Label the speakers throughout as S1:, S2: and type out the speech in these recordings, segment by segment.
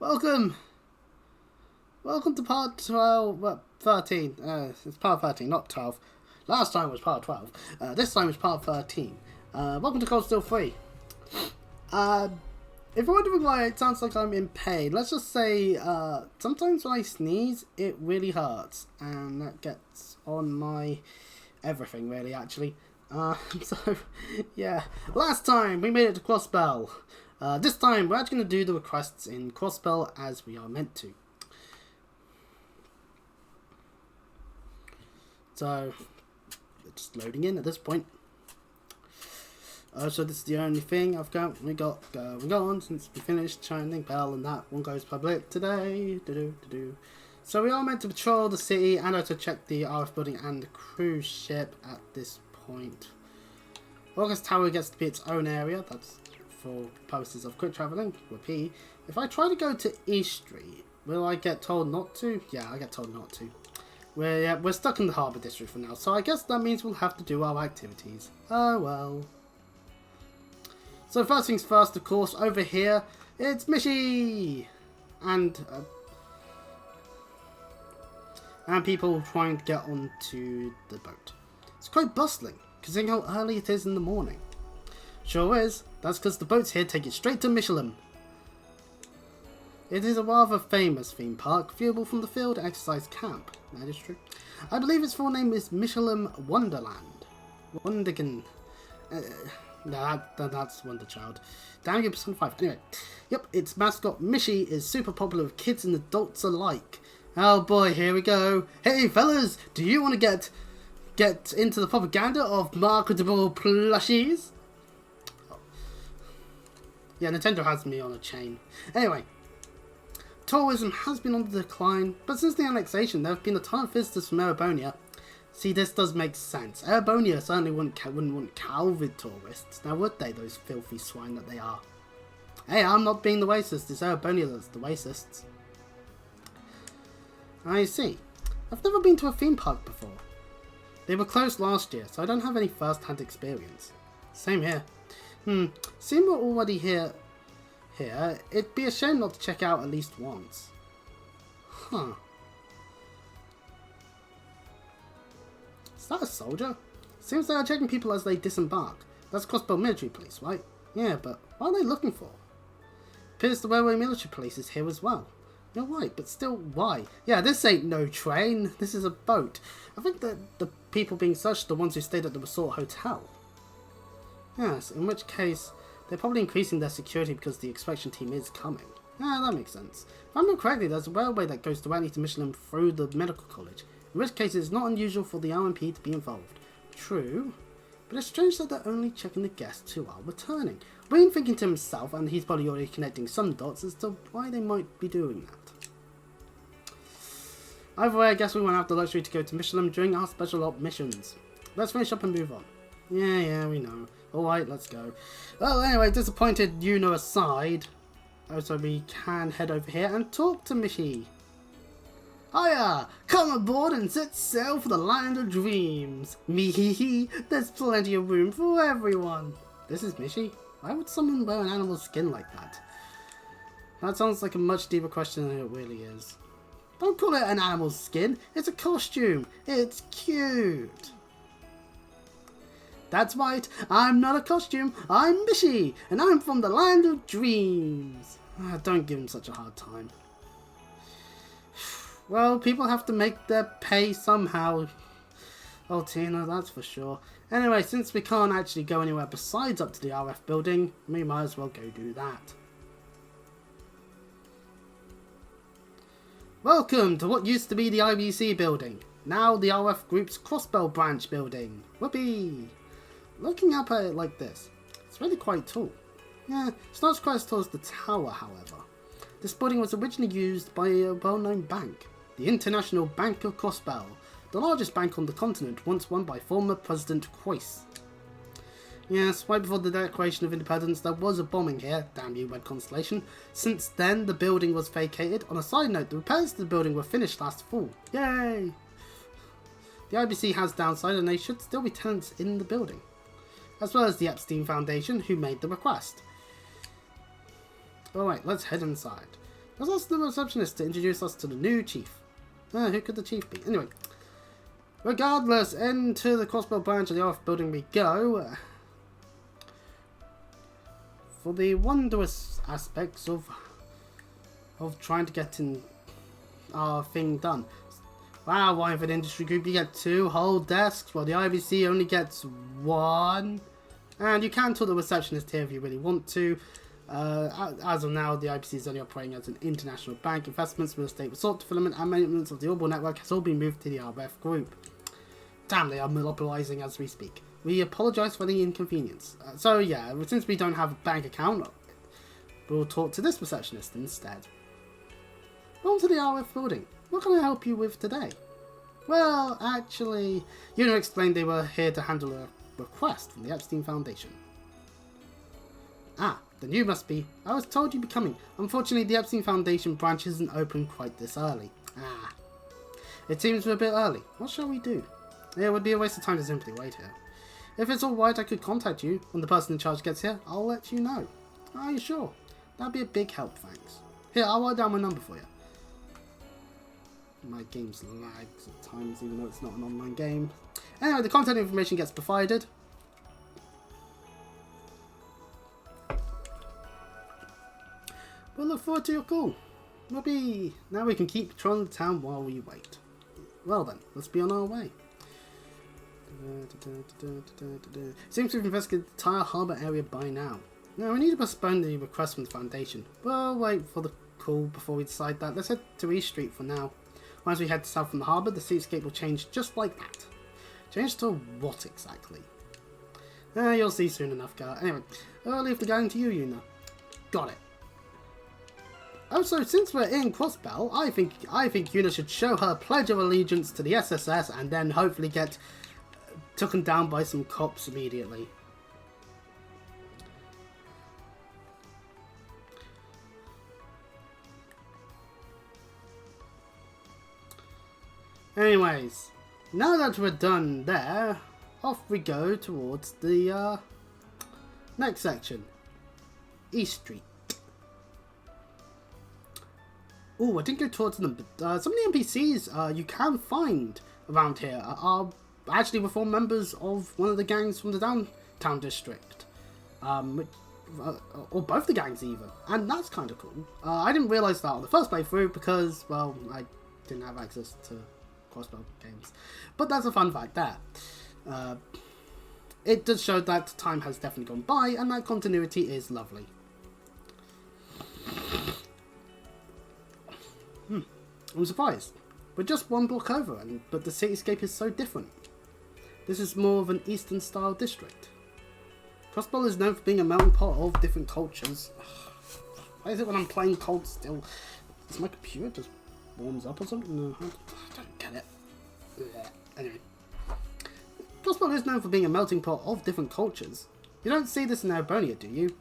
S1: Welcome! Welcome to part 12, well, 13. It's part 13, not 12. Last time was part 12. This time is part 13. Welcome to Cold Steel 3. If you're wondering why it sounds like I'm in pain, let's just say, sometimes when I sneeze, it really hurts. And that gets on my everything, really, actually. So, yeah. Last time, we made it to crossbell. This time, we're actually going to do the requests in crossbell as we are meant to. So, it's just loading in at this point. So this is the only thing we got going on since we finished Shining Bell, and that one goes public today. So we are meant to patrol the city and also check the RF building and the cruise ship at this point. August Tower gets to be its own area. That's for purposes of quick travelling. Repeat. If I try to go to East Street, will I get told not to? Yeah, I get told not to. We're stuck in the Harbour District for now, so I guess that means we'll have to do our activities. Oh well. So first things first, of course, over here, it's Mishy! And people trying to get onto the boat. It's quite bustling, considering how early it is in the morning. Sure is. That's because the boats here take it straight to Michelin. It is a rather famous theme park, viewable from the field exercise camp. That is true. I believe its full name is Michelin Wonderland. Wondergan. That's Wonder Child. Damn you, Persona 5. Anyway, yep, its mascot Mishy is super popular with kids and adults alike. Oh boy, here we go. Hey fellas, do you want to get into the propaganda of marketable plushies? Yeah, Nintendo has me on a chain. Anyway, tourism has been on the decline, but since the annexation, there have been a ton of visitors from Erebonia. See, this does make sense. Erebonia certainly wouldn't want Calvid tourists, now would they, those filthy swine that they are? Hey, I'm not being the racist, it's Erebonia that's the racists. I see. I've never been to a theme park before. They were closed last year, so I don't have any first-hand experience. Same here. Seeing we're already here, it'd be a shame not to check out at least once. Huh. Is that a soldier? Seems they are checking people as they disembark. That's Crossbell Military Police, right? Yeah, but what are they looking for? Appears the Railway Military Police is here as well. You're right, but still, why? Yeah, this ain't no train. This is a boat. I think that the people being searched are the ones who stayed at the resort hotel. Yes, in which case, they're probably increasing their security because the inspection team is coming. Yeah, that makes sense. If I remember correctly, there's a railway that goes directly to Michelin through the medical college. In which case, it's not unusual for the RMP to be involved. True, but it's strange that they're only checking the guests who are returning. Wayne thinking to himself, and he's probably already connecting some dots as to why they might be doing that. Either way, I guess we won't have the luxury to go to Michelin during our special op missions. Let's finish up and move on. Yeah, we know. Alright, let's go. Well, anyway, disappointed Yuno aside. So we can head over here and talk to Mishy. Hiya! Come aboard and set sail for the land of dreams. Me-hee-hee, there's plenty of room for everyone. This is Mishy? Why would someone wear an animal skin like that? That sounds like a much deeper question than it really is. Don't call it an animal skin, it's a costume. It's cute. That's right, I'm not a costume, I'm Mishy, and I'm from the land of dreams. Don't give him such a hard time. Well, people have to make their pay somehow. Oh, Tina, that's for sure. Anyway, since we can't actually go anywhere besides up to the RF building, we might as well go do that. Welcome to what used to be the IBC building, now the RF Group's Crossbell branch building. Whoopee! Looking up at it like this, it's really quite tall. Yeah, it's not quite as tall as the tower, however. This building was originally used by a well-known bank, the International Bank of Crossbell, the largest bank on the continent, once run by former President Quoyce. Yes, right before the Declaration of Independence there was a bombing here, damn you Red Constellation. Since then the building was vacated. On a side note, the repairs to the building were finished last fall. Yay! The IBC has downside and they should still be tenants in the building, as well as the Epstein Foundation who made the request. Alright, let's head inside. Let's ask the receptionist to introduce us to the new chief. Who could the chief be? Anyway, regardless, into the crossbell branch of the RF building we go. For the wondrous aspects of trying to get our thing done. Wow, why for the industry group you get 2 whole desks, while the IVC only gets 1. And you can talk to the receptionist here if you really want to. As of now, the IBC is only operating as an international bank. Investments, real estate, resort development, and maintenance of the Orbital network has all been moved to the RF group. Damn, they are monopolizing as we speak. We apologize for the inconvenience. So yeah, since we don't have a bank account, we'll talk to this receptionist instead. Welcome to the RF building. What can I help you with today? Well, actually, Una explained they were here to handle a request from the Epstein Foundation. Ah, then you must be. I was told you'd be coming. Unfortunately, the Epstein Foundation branch isn't open quite this early. Ah. It seems we're a bit early. What shall we do? It would be a waste of time to simply wait here. If it's alright, I could contact you. When the person in charge gets here, I'll let you know. Are you sure? That'd be a big help, thanks. Here, I'll write down my number for you. My game's lags at times, even though it's not an online game. Anyway, the contact information gets provided. We'll look forward to your call. Now we can keep patrolling the town while we wait. Well then, let's be on our way. Seems we've investigated the entire harbour area by now. Now we need to postpone the request from the Foundation. We'll wait for the call before we decide that. Let's head to East Street for now. Once we head south from the harbour, the seascape will change just like that. Change to what exactly? You'll see soon enough, girl. Anyway, I'll leave the going to you, Una. Got it. Also, since we're in Crossbell, I think Una should show her pledge of allegiance to the SSS and then hopefully get taken down by some cops immediately. Anyways, now that we're done there, off we go towards the next section. East Street. Oh, I didn't go towards them, but some of the NPCs you can find around here are actually reformed members of one of the gangs from the downtown district. Or both the gangs even, and that's kind of cool. I didn't realise that on the first playthrough because, well, I didn't have access to crossbow games. But that's a fun fact there. It does show that time has definitely gone by and that continuity is lovely. I'm surprised. We're just one block over, but the cityscape is so different. This is more of an Eastern style district. Crossbell is known for being a melting pot of different cultures. Why is it when I'm playing cold still? Does my computer just warms up or something? No, I don't get it. Anyway. Crossbell is known for being a melting pot of different cultures. You don't see this in Erebonia, do you?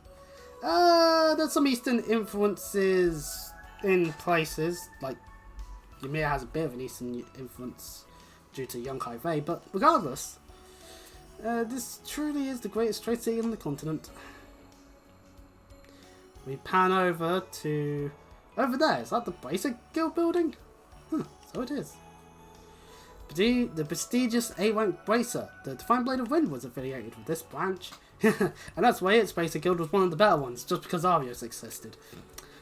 S1: There's some Eastern influences in places, like Ymir has a bit of an Eastern influence due to Yunkai Vey, but regardless, this truly is the greatest trade city on the continent. We pan over to... over there, is that the Bracer Guild building? Huh, so it is. The prestigious A-rank Bracer, the Divine Blade of Wind, was affiliated with this branch. And that's why its Bracer Guild was one of the better ones, just because Arios existed.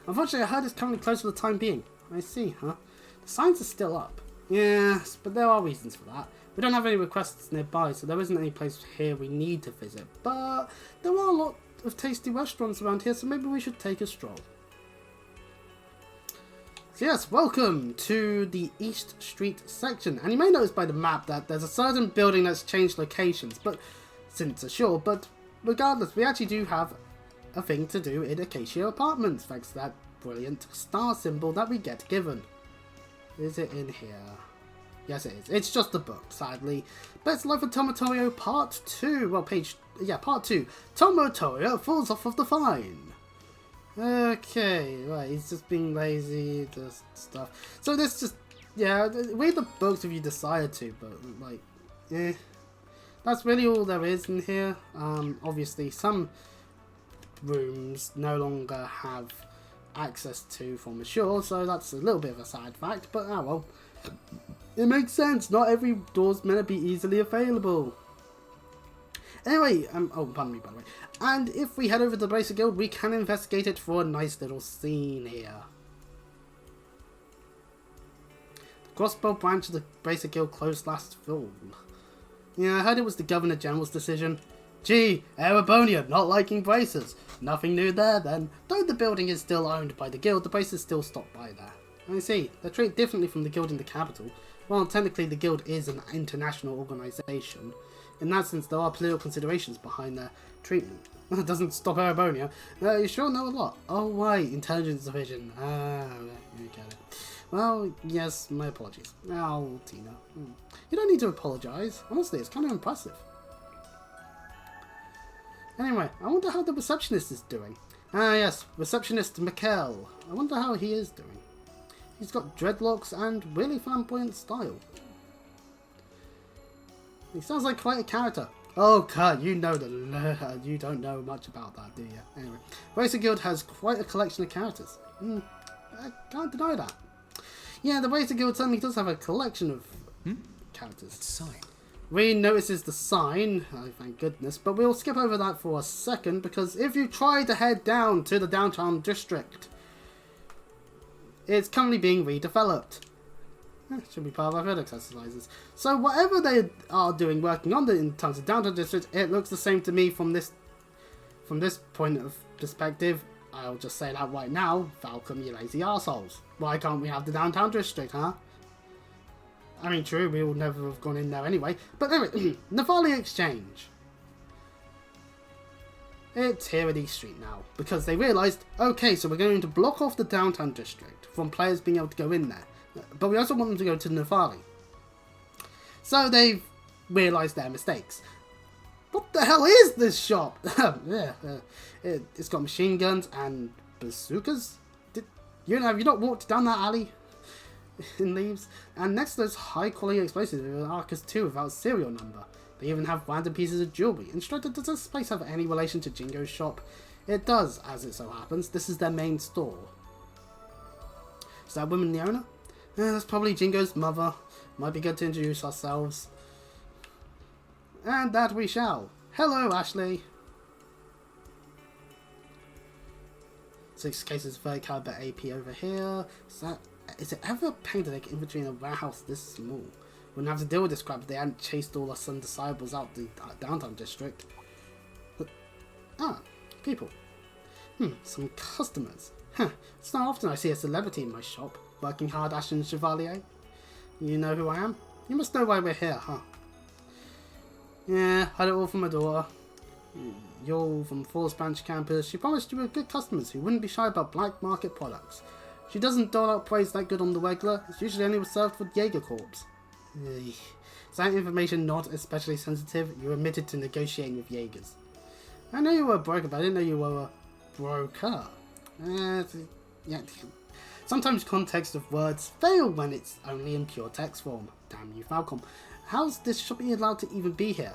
S1: Unfortunately, I heard it's currently closed for the time being. I see, huh? The signs are still up. Yes, but there are reasons for that. We don't have any requests nearby, so there isn't any place here we need to visit. But there are a lot of tasty restaurants around here, so maybe we should take a stroll. So yes, welcome to the East Street section. And you may notice by the map that there's a certain building that's changed locations, but since it's sure. But regardless, we actually do have a thing to do in Acacia Apartments, thanks to that brilliant star symbol that we get given. Is it in here? Yes, it is. It's just a book, sadly. But it's Life of Tomotorio Part 2. Well, Part 2. Tomotorio falls off of the vine. Okay, right, he's just being lazy, just stuff. So this just, yeah, read the books if you decide to, but, like, yeah. That's really all there is in here. Obviously, some rooms no longer have access to from ashore, so that's a little bit of a sad fact, but oh well. It makes sense, not every door's meant to be easily available. Anyway, oh, pardon me, by the way. And if we head over to the Bracer Guild, we can investigate it for a nice little scene here. The crossbow branch of the Bracer Guild closed last fall. Yeah, I heard it was the Governor General's decision. Gee, Erebonia not liking bracers. Nothing new there then. Though the building is still owned by the guild, the bracers still stop by there. I see, they're treated differently from the guild in the capital. Well, technically the guild is an international organisation. In that sense, there are political considerations behind their treatment. It doesn't stop Erebonia. You sure know a lot. Oh, right, intelligence division. You get it. Well, yes, my apologies. Oh, Tina. You don't need to apologise. Honestly, it's kind of impressive. Anyway, I wonder how the receptionist is doing. Ah, yes, receptionist Mikkel. I wonder how he is doing. He's got dreadlocks and really flamboyant style. He sounds like quite a character. Oh, Kurt, you know you don't know much about that, do you? Anyway, Bracer Guild has quite a collection of characters. I can't deny that. Yeah, the Bracer Guild certainly does have a collection of characters.
S2: Sign.
S1: Reen notices the sign, oh, thank goodness, but we'll skip over that for a second, because if you try to head down to the downtown district, it's currently being redeveloped. Should be part of our field exercises. So whatever they are doing, working on in terms of downtown district, it looks the same to me from this point of perspective. I'll just say that right now, Falcom, you lazy arseholes. Why can't we have the downtown district, huh? I mean, true, we would never have gone in there anyway. But anyway, Navali Exchange. It's here at East Street now, because they realised, okay, so we're going to block off the downtown district from players being able to go in there. But we also want them to go to Navali. So they've realised their mistakes. What the hell is this shop? It's got machine guns and bazookas. Have you not walked down that alley in Leaves? And next to those high quality explosives are Arcus 2 without serial number. They even have random pieces of jewellery. Instructor, does this place have any relation to Jingo's shop? It does, as it so happens. This is their main store. Is that woman the owner? That's probably Jingo's mother. Might be good to introduce ourselves. And that we shall. Hello, Ashley. 6 cases of 30 caliber AP over here. Is it ever a pain to take inventory in a warehouse this small? Wouldn't have to deal with this crap if they hadn't chased all us undesirables out the downtown district. But, people. Some customers. It's not often I see a celebrity in my shop. Working hard, Ashton Chevalier. You know who I am? You must know why we're here, huh? Yeah, had it all from my daughter. You're all from Falls Branch campus. She promised you were good customers who wouldn't be shy about black market products. She doesn't dole out praise that good on the regular. It's usually only served with Jaeger Corps. Is that information not especially sensitive? You're admitted to negotiating with Jaegers. I know you were a broker, but I didn't know you were a broker. Yeah. Sometimes context of words fail when it's only in pure text form. Damn you, Falcom. How's this shopping allowed to even be here?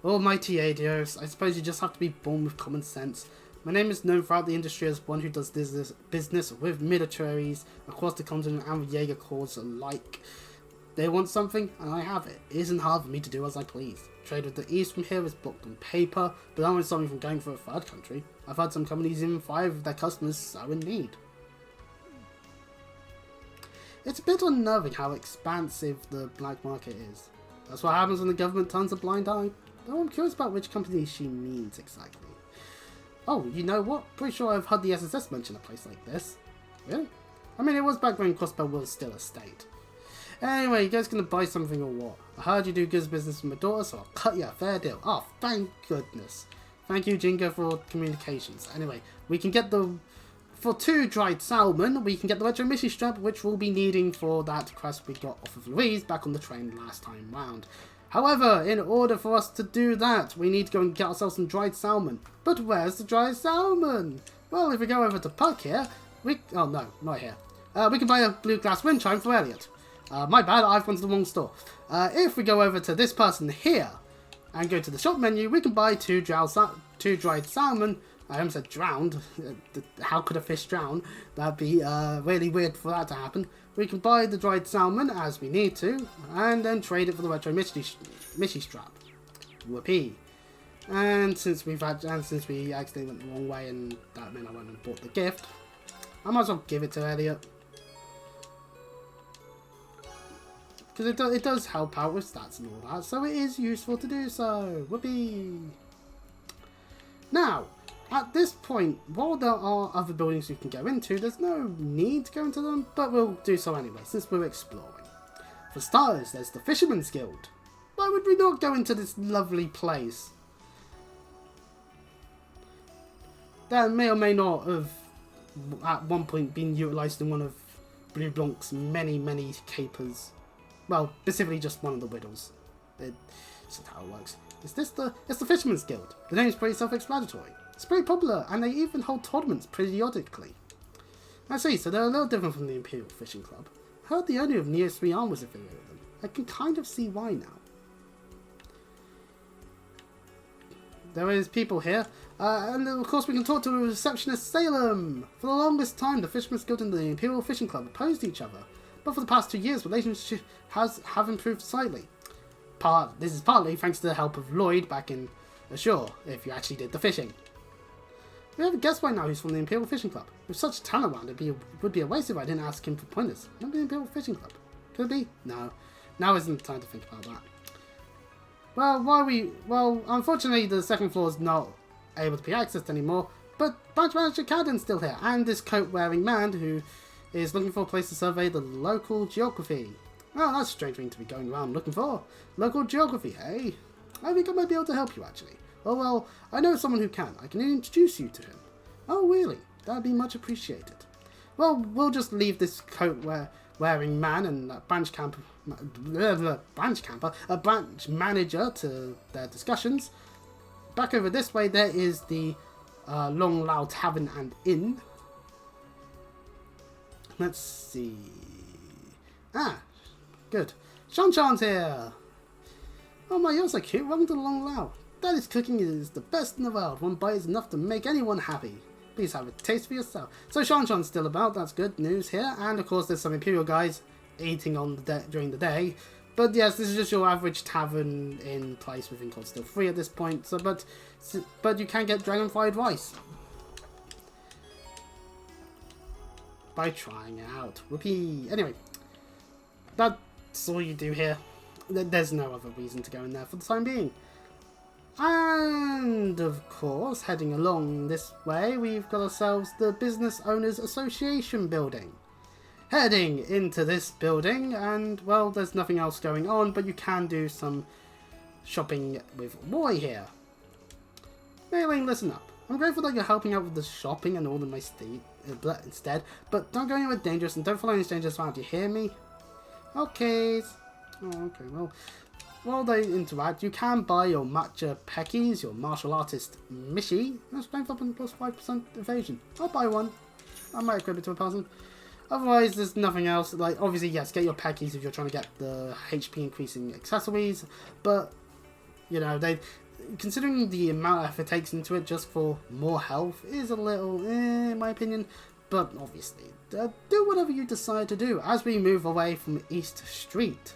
S1: Almighty Adios, I suppose you just have to be born with common sense. My name is known throughout the industry as one who does business with militaries across the continent and with Jaeger Corps alike. They want something, and I have it. It isn't hard for me to do as I please. Trade with the East from here is blocked on paper, but that won't stop me from going for a third country. I've had some companies even fire if their customers so in need. It's a bit unnerving how expansive the black market is. That's what happens when the government turns a blind eye. Though I'm curious about which company she means exactly. Oh, you know what? Pretty sure I've heard the SSS mention a place like this. Really? I mean, it was back when Crossbell was still a state. Anyway, you guys gonna buy something or what? I heard you do good business with my daughter, so I'll cut you a fair deal. Oh, thank goodness. Thank you, Jingo, for communications. Anyway, we can get for 2 dried salmon, we can get the retro Missy strap, which we'll be needing for that quest we got off of Louise back on the train last time round. However, in order for us to do that, we need to go and get ourselves some dried salmon. But where's the dried salmon? Well, if we go over to Puck here, oh no, not here. We can buy a blue glass wind chime for Elliot. My bad, I've gone to the wrong store. If we go over to this person here, and go to the shop menu, we can buy two dried salmon. I almost said drowned. How could a fish drown? That'd be really weird for that to happen. We can buy the dried salmon as we need to, and then trade it for the retro Mishy strap. Whoopee. And since we accidentally went the wrong way, and that meant I went and bought the gift, I might as well give it to Elliot. Because it does help out with stats and all that, so it is useful to do so. Whoopee! Now, at this point, while there are other buildings you can go into, there's no need to go into them, but we'll do so anyway, since we're exploring. For starters, there's the Fisherman's Guild. Why would we not go into this lovely place? That may or may not have, at one point, been utilised in one of Blue Blanc's many capers. Well, specifically just one of the Widows. That's how it works. It's the Fisherman's Guild. The name's pretty self-explanatory. It's pretty popular, and they even hold tournaments periodically. I see, so they're a little different from the Imperial Fishing Club. I heard the owner of Neo 3 Arm was affiliated with them. I can kind of see why now. There is people here, and of course we can talk to a receptionist, Salem. For the longest time, the Fisherman's Guild and the Imperial Fishing Club opposed each other. But for the past 2 years, relationship have improved slightly. This is partly thanks to the help of Lloyd back in Ashore, if you actually did the fishing. We have a guest by now who's from the Imperial Fishing Club. With such talent around, it would be a waste if I didn't ask him for pointers. Remember the Imperial Fishing Club? Could it be? No. Now isn't the time to think about that. Well, unfortunately the second floor is not able to be accessed anymore, but Branch Manager Cadden's still here, and this coat-wearing man who is looking for a place to survey the local geography. Oh, that's a strange thing to be going around looking for. Local geography, eh? I think I might be able to help you, actually. Oh, well, I know someone who can. I can introduce you to him. Oh, really? That'd be much appreciated. Well, we'll just leave this coat-wearing man and a branch manager to their discussions. Back over this way, there is the Long Lao Tavern and Inn. Let's see. Ah, good. Shanshan's here. Oh my, you're so cute. Welcome to the Long Lao. Daddy's cooking is the best in the world. One bite is enough to make anyone happy. Please have a taste for yourself. So Shanshan's still about. That's good news here. And of course, there's some Imperial guys eating on during the day. But yes, this is just your average tavern in place within COD still free at this point. So, but you can get dragon fried rice by trying it out. Whoopee. Anyway, that's all you do here. There's no other reason to go in there for the time being. And of course, heading along this way, we've got ourselves the Business Owners Association building. Heading into this building, and well, there's nothing else going on, but you can do some shopping with Roy here. Mailing, listen up. I'm grateful that you're helping out with the shopping and all of my instead, but don't go anywhere dangerous and don't follow any strangers around. You hear me? Okay. Oh, okay. Well, while they interact, you can buy your matcha peckies, your martial artist Mishi. That's strength up and plus 5% evasion. I'll buy one. I might equip it to a person. Otherwise, there's nothing else. Like, obviously, yes, get your peckies if you're trying to get the HP increasing accessories. But, you know, considering the amount of effort it takes into it just for more health is a little, in my opinion. But obviously, do whatever you decide to do as we move away from East Street.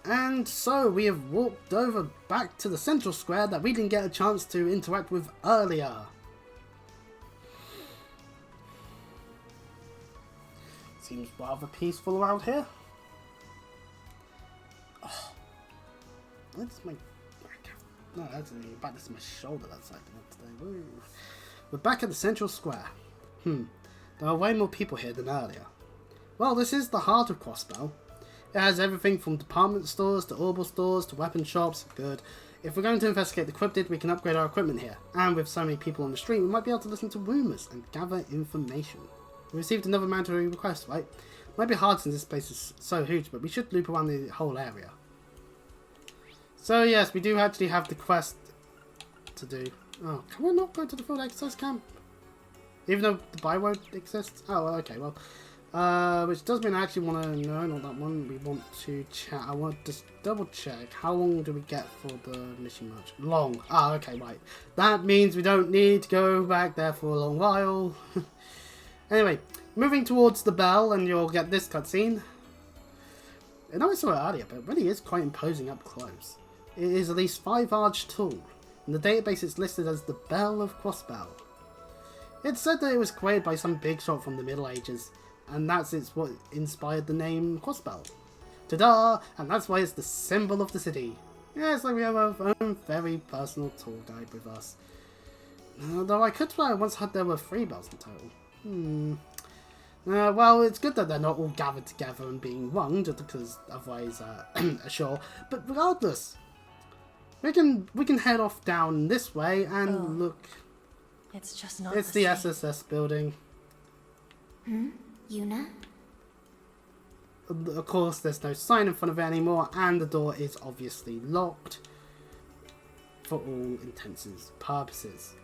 S1: And so we have walked over back to the central square that we didn't get a chance to interact with earlier. Seems rather peaceful around here. Oh, that's my back. No, that's back. This is my shoulder. That's like today. We're back at the central square. There are way more people here than earlier. Well, this is the heart of Crossbell. It has everything from department stores to orbital stores to weapon shops. Good. If we're going to investigate the cryptid, we can upgrade our equipment here. And with so many people on the street, we might be able to listen to rumours and gather information. We received another mandatory request, right? Might be hard since this place is so huge, but we should loop around the whole area. So yes, we do actually have the quest to do. Oh, can we not go to the field exercise camp? Even though the byword exists? Oh, okay, well. Which does mean I actually want to know, not that one. We want to chat. I want to just double check. How long do we get for the mission match? Long. Ah, okay, right. That means we don't need to go back there for a long while. Anyway, moving towards the bell, and you'll get this cutscene. I know I saw it earlier, but it really is quite imposing up close. It is at least 5 arch tall. In the database, it's listed as the Bell of Crossbell. It's said that it was created by some big shot from the Middle Ages, and it's what inspired the name Crossbell. Ta-da! And that's why it's the symbol of the city. Yeah, it's like we have our own very personal tour guide with us. Though I could swear I once heard there were 3 bells in total. Well, it's good that they're not all gathered together and being rung, just because otherwise, sure. But regardless, we can head off down this way and look.
S2: It's just not.
S1: It's the SSS building.
S2: Yuna?
S1: Of course, there's no sign in front of it anymore, and the door is obviously locked for all intents and purposes.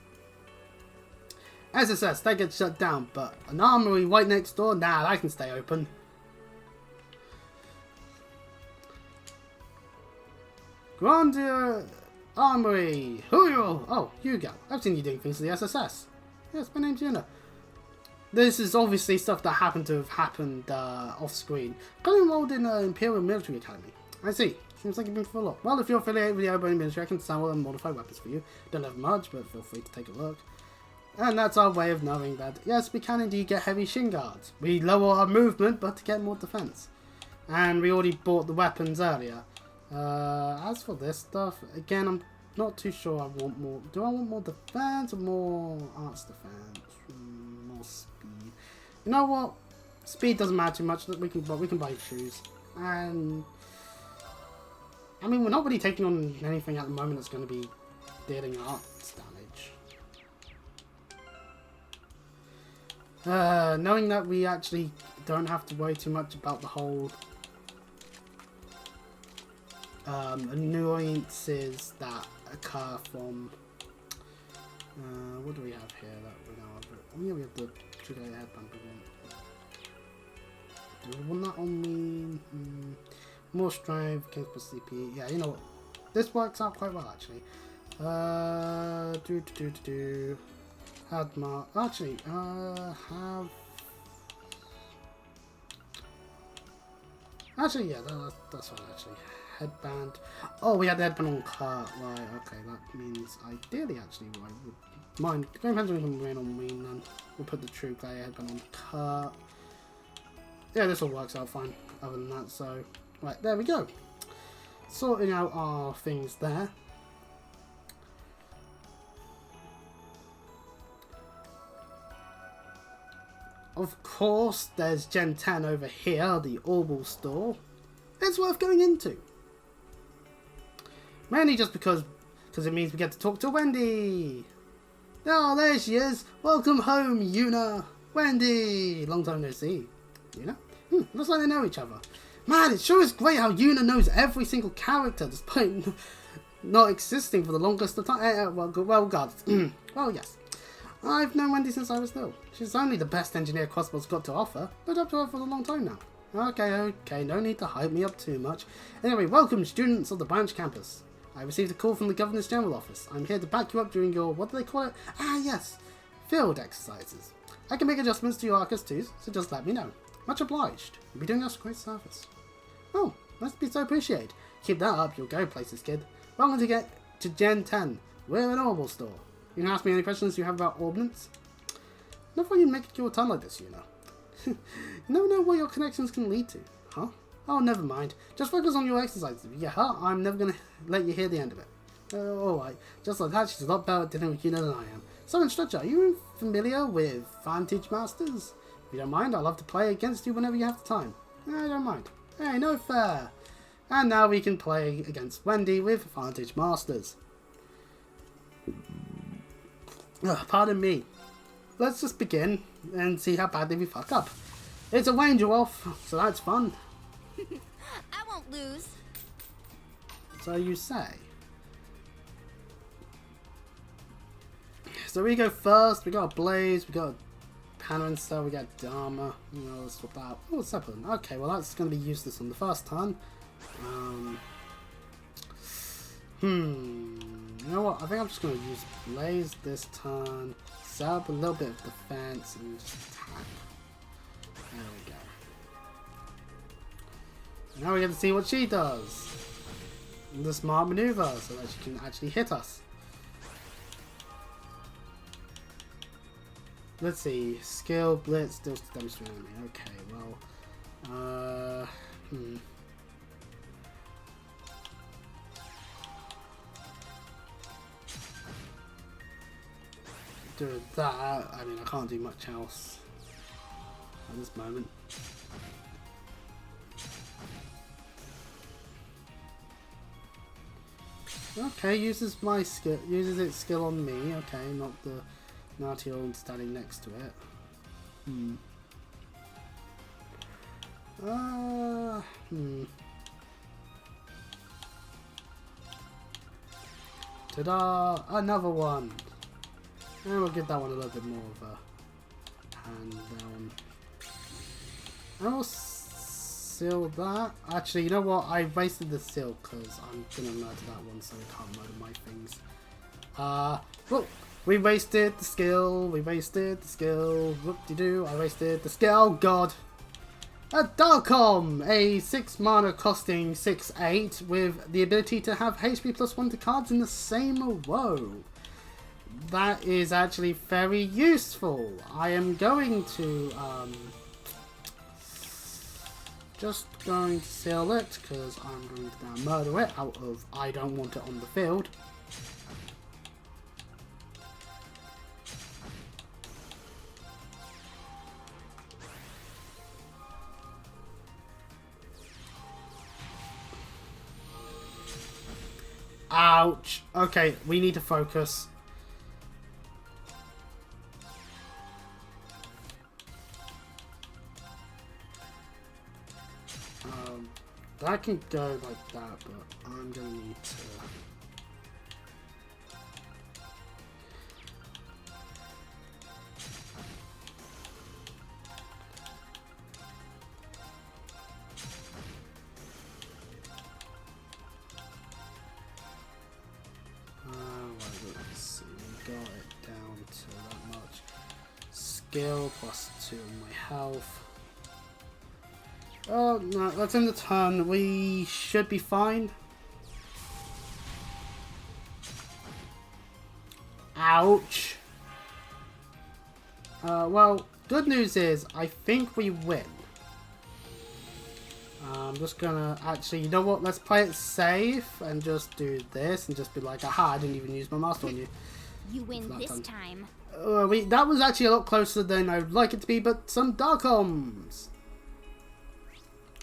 S1: SSS, they get shut down, but an armory right next door, nah, that can stay open. Grandia Armory, who are you? Oh, Hugo, I've seen you doing things to the SSS. Yes, my name's Yuna. This is obviously stuff that happened to have happened off screen. Got enrolled in the Imperial Military Academy. I see. Seems like you've been through a lot. Well, if you're affiliated with the Oboe Military, I can sample and modify weapons for you. Don't have much, but feel free to take a look. And that's our way of knowing that, yes, we can indeed get heavy shin guards. We lower our movement, but to get more defense. And we already bought the weapons earlier. As for this stuff, again, I'm not too sure I want more. Do I want more defense or more arts defense? More speed. You know what? Speed doesn't matter too much. We can buy shoes. And I mean, we're not really taking on anything at the moment that's going to be dealing arts damage. Knowing that we actually don't have to worry too much about the whole annoyances that occur from what do we have here that we know of? Oh yeah, we have the Trigger headband again. Do we want that on me? More strength, capable CP. Yeah, you know what? This works out quite well actually. Actually, have. Actually, yeah, that's fine. Actually, headband. Oh, we had the headband on cart. Right. Okay, that means ideally, actually, I would mind going on rain on me. Then we'll put the true Glare headband on cart. Yeah, this all works out fine. Other than that, so right there we go. Sorting out our things there. Of course, there's Gen 10 over here, the Orbital store. It's worth going into. Mainly just because it means we get to talk to Wendy. Oh, there she is. Welcome home, Yuna. Wendy. Long time no see. Yuna? Looks like they know each other. Man, it sure is great how Yuna knows every single character despite not existing for the longest of time. Well, regardless. Well, yes. I've known Wendy since I was little. She's only the best engineer Crossbell's got to offer. Looked up to her for a long time now. Okay, no need to hype me up too much. Anyway, welcome students of the branch campus. I received a call from the Governor's General Office. I'm here to back you up during your, what do they call it? Ah yes, field exercises. I can make adjustments to your Arcus too, so just let me know. Much obliged. You'll be doing us a great service. Oh, must be so appreciated. Keep that up, you'll go places, kid. Welcome to get to Gen 10. We're an Orbital store. You can ask me any questions you have about ordnance. Never you make your tongue like this, you know. You never know what your connections can lead to, huh? Oh, never mind. Just focus on your exercises. If you get hurt, I'm never going to let you hear the end of it. Alright. Just like that, she's a lot better at dealing with Yuna than I am. So, Instructor, are you familiar with Vantage Masters? If you don't mind, I'd love to play against you whenever you have the time. I don't mind. Hey, no fair. And now we can play against Wendy with Vantage Masters. Pardon me. Let's just begin and see how badly we fuck up. It's a Ranger off, so that's fun.
S2: I won't lose.
S1: So you say. So we go first, we got a Blaze, we got a Hannah instead, we get Dharma. You know, let's swap that out. Oh, Zeppelin. Okay, well that's going to be useless on the first turn. You know what? I think I'm just going to use Blaze this turn. Set up a little bit of defense and just attack. There we go. Now we get to see what she does. The smart maneuver so that she can actually hit us. Let's see. Skill, Blitz, deals to demonstrate enemy. Okay, well. Do that. I mean, I can't do much else at this moment. Okay, uses my skill. Uses its skill on me. Okay, not the naughty old standing next to it. Ta-da! Another one. And we'll give that one a little bit more of a hand down. And we'll seal that. Actually, you know what? I wasted the seal because I'm gonna murder that one, so I can't murder my things. Well, we wasted the skill. We wasted the skill. Whoop-de-doo! I wasted the skill. Oh God! A Darkom, a 6 mana costing 6/8 with the ability to have HP +1 to cards in the same row. That is actually very useful. I am going to just going to seal it because I'm going to now murder it out of I don't want it on the field. Ouch. Okay, we need to focus. That can go like that, but I'm gonna need to. Let's see, we got it down to that much. Skill +2 on my health. Oh, no, that's in the turn. We should be fine. Ouch. Well, good news is, I think we win. I'm just gonna, actually, you know what? Let's play it safe and just do this and just be like, aha, I didn't even use my master on you.
S2: You win this time.
S1: That was actually a lot closer than I would like it to be, but some Darkoms.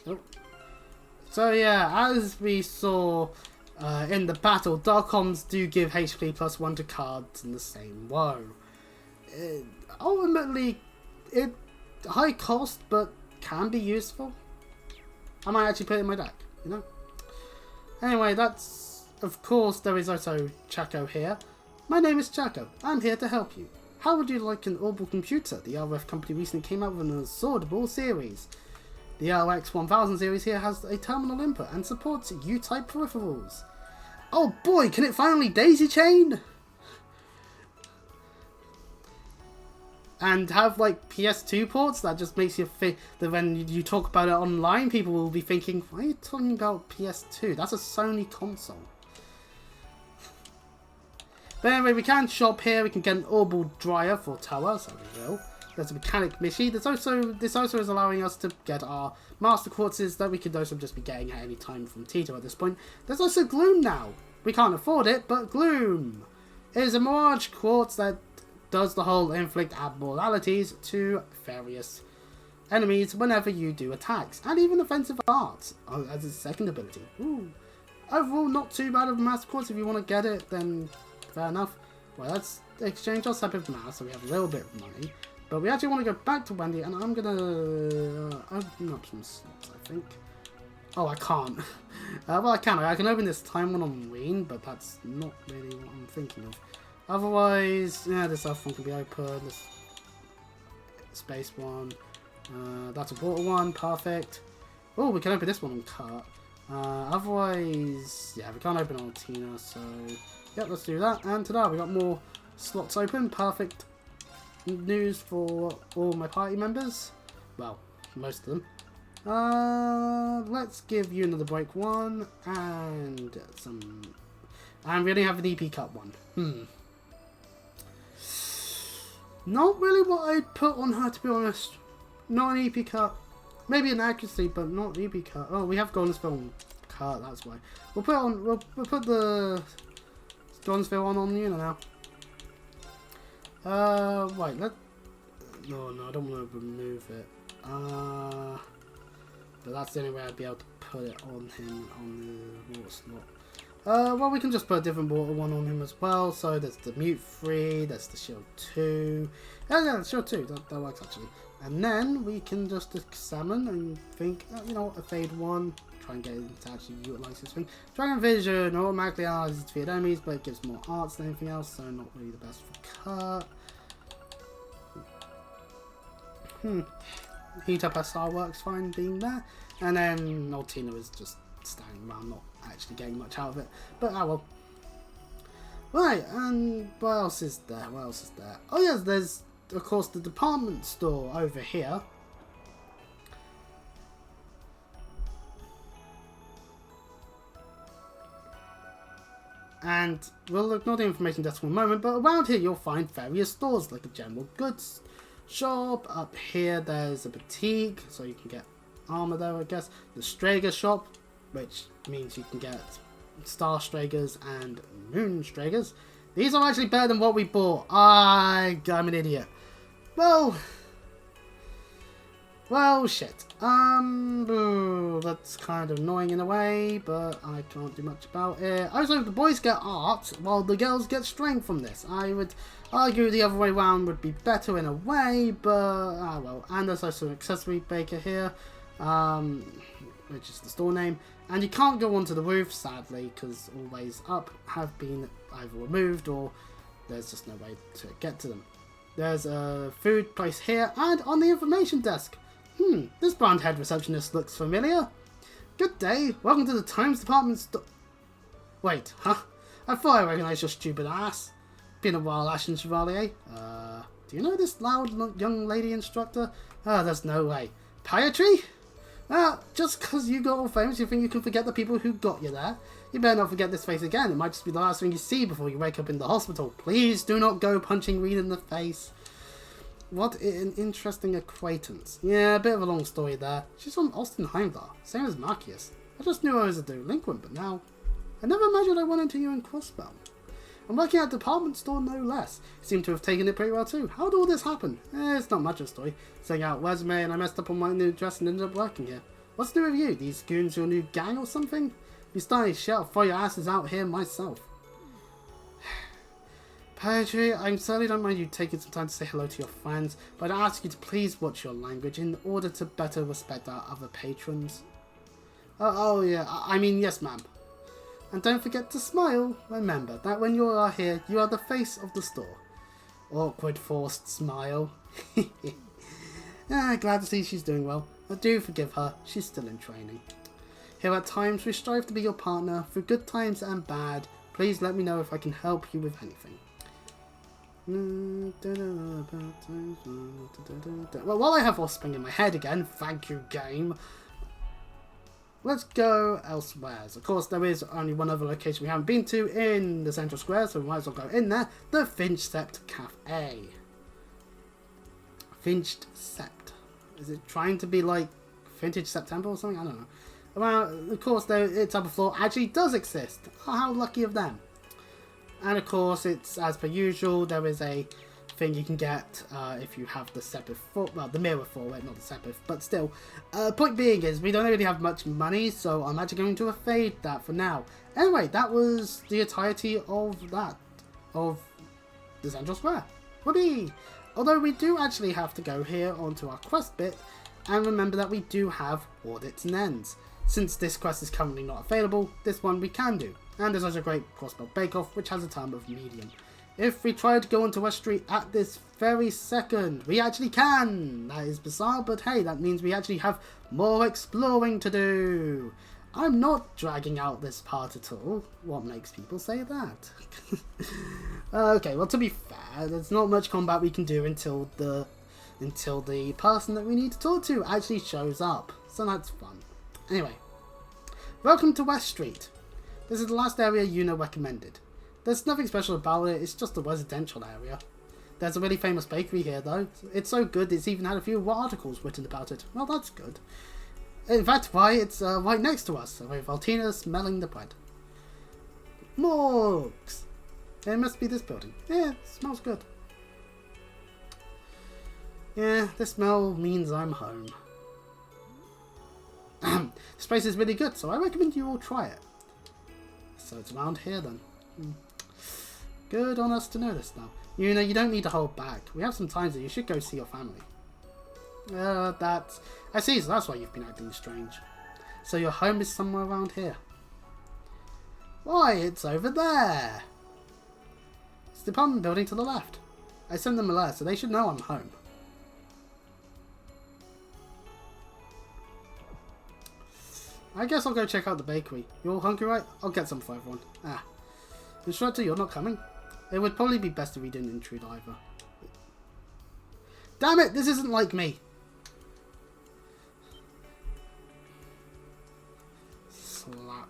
S1: Oh. So yeah, as we saw in the battle, Darkoms do give HP +1 to cards in the same row. Ultimately, it high cost, but can be useful. I might actually put it in my deck, you know? Anyway, that's... Of course, there is also Chaco here. My name is Chaco. I'm here to help you. How would you like an orbital computer? The RF company recently came out with an assortable series. The RX 1000 series here has a terminal input and supports U-type peripherals. Oh boy, can it finally daisy chain? And have like PS2 ports? That just makes you think that when you talk about it online, people will be thinking, why are you talking about PS2? That's a Sony console. But anyway, we can shop here. We can get an orbital dryer for Tower, so we will. There's a mechanic Mishi. This also is allowing us to get our master quartzes that we could also just be getting at any time from Tito at this point. There's also Gloom now. We can't afford it, but Gloom is a Mirage quartz that does the whole inflict abnormalities to various enemies whenever you do attacks, and even offensive arts as its second ability. Ooh. Overall, not too bad of a master quartz. If you want to get it, then fair enough. Well, let's exchange our separate mass so we have a little bit of money. But we actually want to go back to Wendy, and I'm going to open up some slots, I think. Oh, I can't. Well, I can. I can open this time one on Ween, but that's not really what I'm thinking of. Otherwise, yeah, this other one can be open. space one. That's a water one, perfect. Oh, we can open this one on cart. Otherwise, yeah, we can't open on Tina, so yep, let's do that. And ta-da, we got more slots open, perfect news for all my party members. Well, most of them. Let's give you another break one, and some... And we only have an EP cut one. Not really what I'd put on her, to be honest. Not an EP cut. Maybe an accuracy, but not EP cut. Oh, we have Golden Film cut, that's why. We'll put on. We'll put the Golden Film on you now. Wait. No, I don't want to remove it. But that's the only way I'd be able to put it on him on the water slot. Well, we can just put a different water one on him as well. So there's the Mute 3, there's the Shield 2. Yeah, Shield 2, that works actually. And then we can just examine and think, you know, a Fade 1, try and get him to actually utilize this thing. Dragon Vision automatically analyzes defeated enemies, but it gives more arts than anything else, so not really the best for Kurt. Heat Up SR works fine being there. And then Noltina is just standing around, not actually getting much out of it. But well. Right, and what else is there? Oh yes, there's of course the department store over here. And we'll ignore the information desk for a moment, but around here you'll find various stores like a general goods shop. Up here there's a boutique, so you can get armor there, I guess. The Strager shop, which means you can get Star Stragers and Moon Stragers. These are actually better than what we bought. I'm an idiot. Well, shit. That's kind of annoying in a way, but I can't do much about it. I was hoping the boys get art, while the girls get strength from this. I would argue the other way around would be better in a way, but well. And there's also an accessory baker here, which is the store name. And you can't go onto the roof, sadly, because all ways up have been either removed or there's just no way to get to them. There's a food place here, and on the information desk. This blonde head receptionist looks familiar. Good day, welcome to the Times Department store. Wait, huh? I thought I recognized your stupid ass. Been a while, Ashen Chevalier. Do you know this loud young lady instructor? There's no way. Pietry? Just because you got all famous, you think you can forget the people who got you there? You better not forget this face again. It might just be the last thing you see before you wake up in the hospital. Please do not go punching Reed in the face. What an interesting acquaintance. Yeah, a bit of a long story there. She's from Austin Heimdall, same as Marcus. I just knew I was a delinquent, but now... I never imagined I went into you in Crossbell. I'm working at a department store, no less. You seem to have taken it pretty well too. How did all this happen? It's not much of a story. Setting out resume and I messed up on my new address and ended up working here. What's new with you? These goons your new gang or something? If you start any shit, I'll throw your asses out here myself. Poetry, I certainly don't mind you taking some time to say hello to your friends, but I ask you to please watch your language in order to better respect our other patrons. Oh yeah, I mean yes ma'am. And don't forget to smile. Remember that when you are here, you are the face of the store. Awkward forced smile. Glad to see she's doing well. I do forgive her, she's still in training. Here at Times, we strive to be your partner through good times and bad. Please let me know if I can help you with anything. Well, while I have Offspring in my head again, thank you game, let's go elsewhere. Of course, there is only one other location we haven't been to in the Central Square, so we might as well go in there, the Finch Sept Cafe. Finched Sept. Is it trying to be like Vintage September or something? I don't know. Well, of course, its upper floor actually does exist. Oh, how lucky of them. And of course, it's as per usual, there is a thing you can get if you have the Sepith, well, the mirror for it, not the Sepith, but still. Point being is, we don't really have much money, so I'm actually going to evade that for now. Anyway, that was the entirety of the Central Square. Whoopee! Although we do actually have to go here onto our quest bit, and remember that we do have audits and ends. Since this quest is currently not available, this one we can do. And there's also a great crossbell bake-off, which has a time of medium. If we try to go onto West Street at this very second, we actually can. That is bizarre, but hey, that means we actually have more exploring to do. I'm not dragging out this part at all. What makes people say that? Okay, well, to be fair, there's not much combat we can do until the person that we need to talk to actually shows up. So that's fun. Anyway, welcome to West Street. This is the last area Yuna recommended. There's nothing special about it, it's just a residential area. There's a really famous bakery here though. It's so good it's even had a few articles written about it. Well, that's good. In fact, why, it's right next to us, with Altina smelling the bread. Morgues! It must be this building. Yeah, it smells good. Yeah, this smell means I'm home. This place is really good, so I recommend you all try it. So it's around here then. Good on us to know this now. You know, you don't need to hold back. We have some time, so you should go see your family. I see, so that's why you've been acting strange. So your home is somewhere around here. Why, it's over there. It's the apartment building to the left. I sent them a letter, so they should know I'm home. I guess I'll go check out the bakery. You're all hungry, right? I'll get some for everyone. Ah. Instructor, you're not coming? It would probably be best if we didn't intrude either. Damn it! This isn't like me! Slap.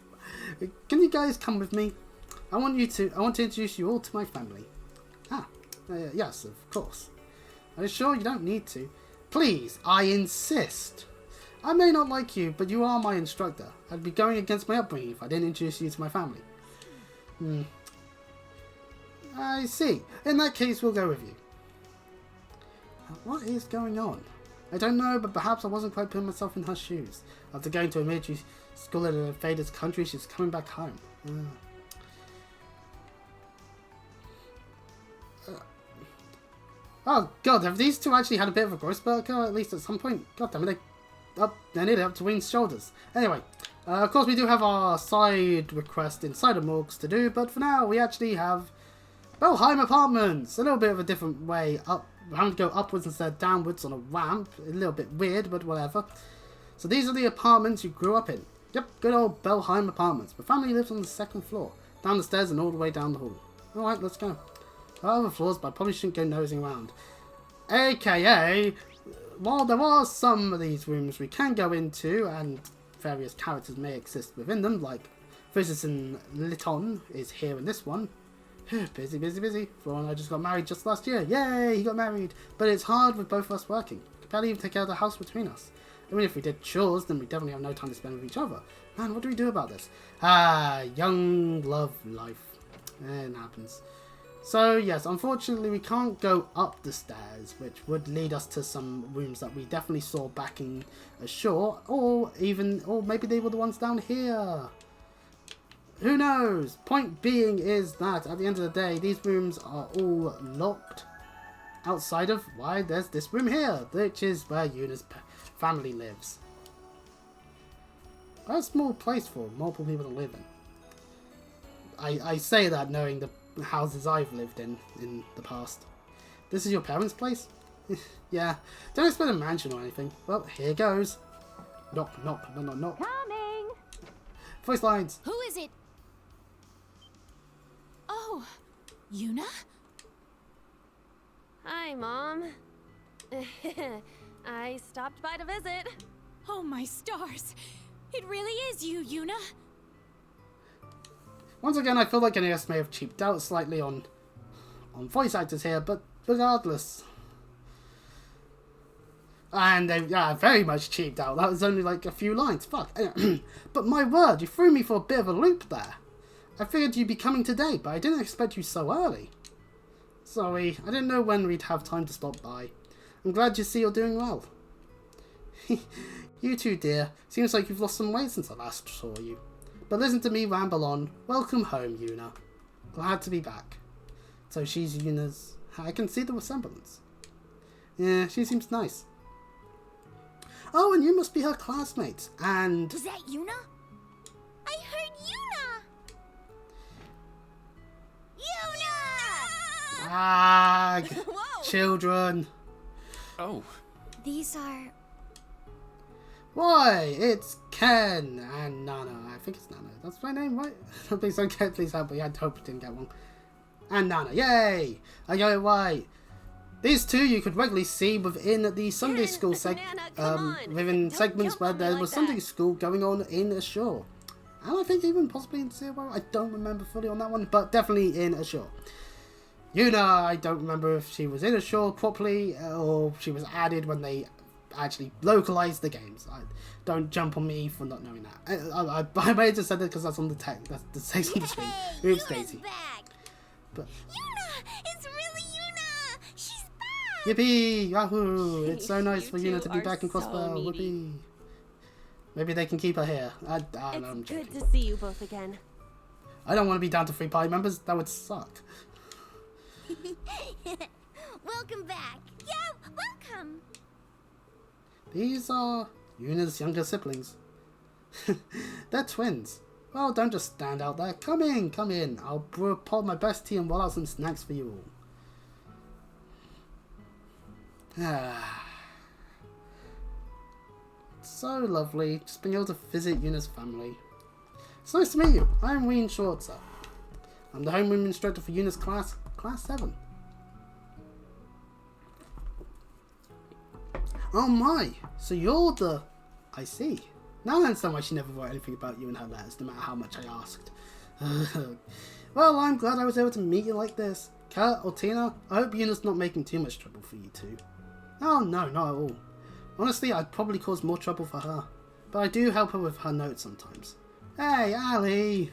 S1: Can you guys come with me? I want to introduce you all to my family. Ah. Yes, of course. Are you sure you don't need to? Please, I insist. I may not like you, but you are my instructor. I'd be going against my upbringing if I didn't introduce you to my family. I see. In that case, we'll go with you. What is going on? I don't know, but perhaps I wasn't quite putting myself in her shoes. After going to a military school in a faded country, she's coming back home. Oh god, have these two actually had a bit of a growth spurt, at least at some point? God damn it, they nearly up to Wing's shoulders. Anyway, of course we do have our side request inside of Morgues to do, but for now we actually have Belheim Apartments! A little bit of a different way up. We're having to go upwards instead of downwards on a ramp. A little bit weird, but whatever. So these are the apartments you grew up in. Yep, good old Belheim Apartments. My family lives on the second floor, down the stairs and all the way down the hall. Alright, let's go. There are other floors, but I probably shouldn't go nosing around. AKA, while there are some of these rooms we can go into, and various characters may exist within them, like Physicist Litton is here in this one. Busy, busy, busy. Flo and I just got married just last year. Yay, he got married. But it's hard with both of us working. We could barely even take care of the house between us. I mean, if we did chores, then we definitely have no time to spend with each other. Man, what do we do about this? Young love life. It happens. So, yes, unfortunately we can't go up the stairs, which would lead us to some rooms that we definitely saw back in ashore, or maybe they were the ones down here. Who knows? Point being is that at the end of the day, these rooms are all locked outside of why there's this room here, which is where Yuna's family lives. A small place for multiple people to live in. I say that knowing the houses I've lived in the past. This is your parents' place? Yeah, don't expect a mansion or anything. Well, here goes. Knock, knock, knock, knock, knock.
S2: Coming!
S1: Voice lines.
S2: Who is it? Oh, Yuna?
S3: Hi, Mom. I stopped by to visit.
S2: Oh my stars! It really is you, Yuna!
S1: Once again, I feel like NES may have cheaped out slightly on voice actors here, but regardless. And they very much cheaped out. That was only like a few lines. Fuck. But my word, you threw me for a bit of a loop there. I figured you'd be coming today, but I didn't expect you so early. Sorry, I didn't know when we'd have time to stop by. I'm glad to see you're doing well. You too, dear. Seems like you've lost some weight since I last saw you. But listen to me ramble on. Welcome home, Yuna. Glad to be back. So she's Yuna's... I can see the resemblance. Yeah, she seems nice. Oh, and you must be her classmates, and...
S2: Was that Yuna? I heard Yuna! Yuna!
S1: Tag!
S2: Whoa!
S1: Children!
S4: Oh,
S2: These are...
S1: Why? It's Ken and Nana. I think it's Nana. That's my name, right? Please don't get, please help me. I hope I didn't get one. And Nana. Yay! I got it right. These two you could regularly see within the Sunday school within segments where there was Sunday school going on in Ashore. And I think even possibly in Zero. I don't remember fully on that one, but definitely in Ashore. Yuna, I don't remember if she was in Ashore properly or she was added when they actually localized the games. Don't jump on me for not knowing that. I may have just said that because that's on the text. That's the text on the screen. Oops, Daisy.
S2: back!
S1: But
S2: Yuna! It's really Yuna! She's back!
S1: yippee! Yahoo! It's so nice
S3: You
S1: for Yuna
S3: two
S1: to be
S3: are
S1: back in
S3: so
S1: Crossbell.
S3: needy.
S1: Yippee! Maybe they can keep her here. I know, I'm
S3: It's
S1: joking.
S3: good to see you both again.
S1: I don't want to be down to 3 party members. That would suck.
S2: Welcome back. Yeah, welcome.
S1: These are Yuna's younger siblings. They're twins. Well, don't just stand out there. Come in, come in. I'll brew a pot of my best tea and roll out some snacks for you all. So lovely. Just being able to visit Yuna's family. It's nice to meet you. I'm Ween Shorter. I'm the homeroom instructor for Yuna's class 7. Oh my, so you're the... I see. Now I understand why she never wrote anything about you in her letters, no matter how much I asked. Well, I'm glad I was able to meet you like this. Kurt or Tina, I hope Yuna's not making too much trouble for you two. Oh no, not at all. Honestly, I'd probably cause more trouble for her. But I do help her with her notes sometimes. Hey, Ali!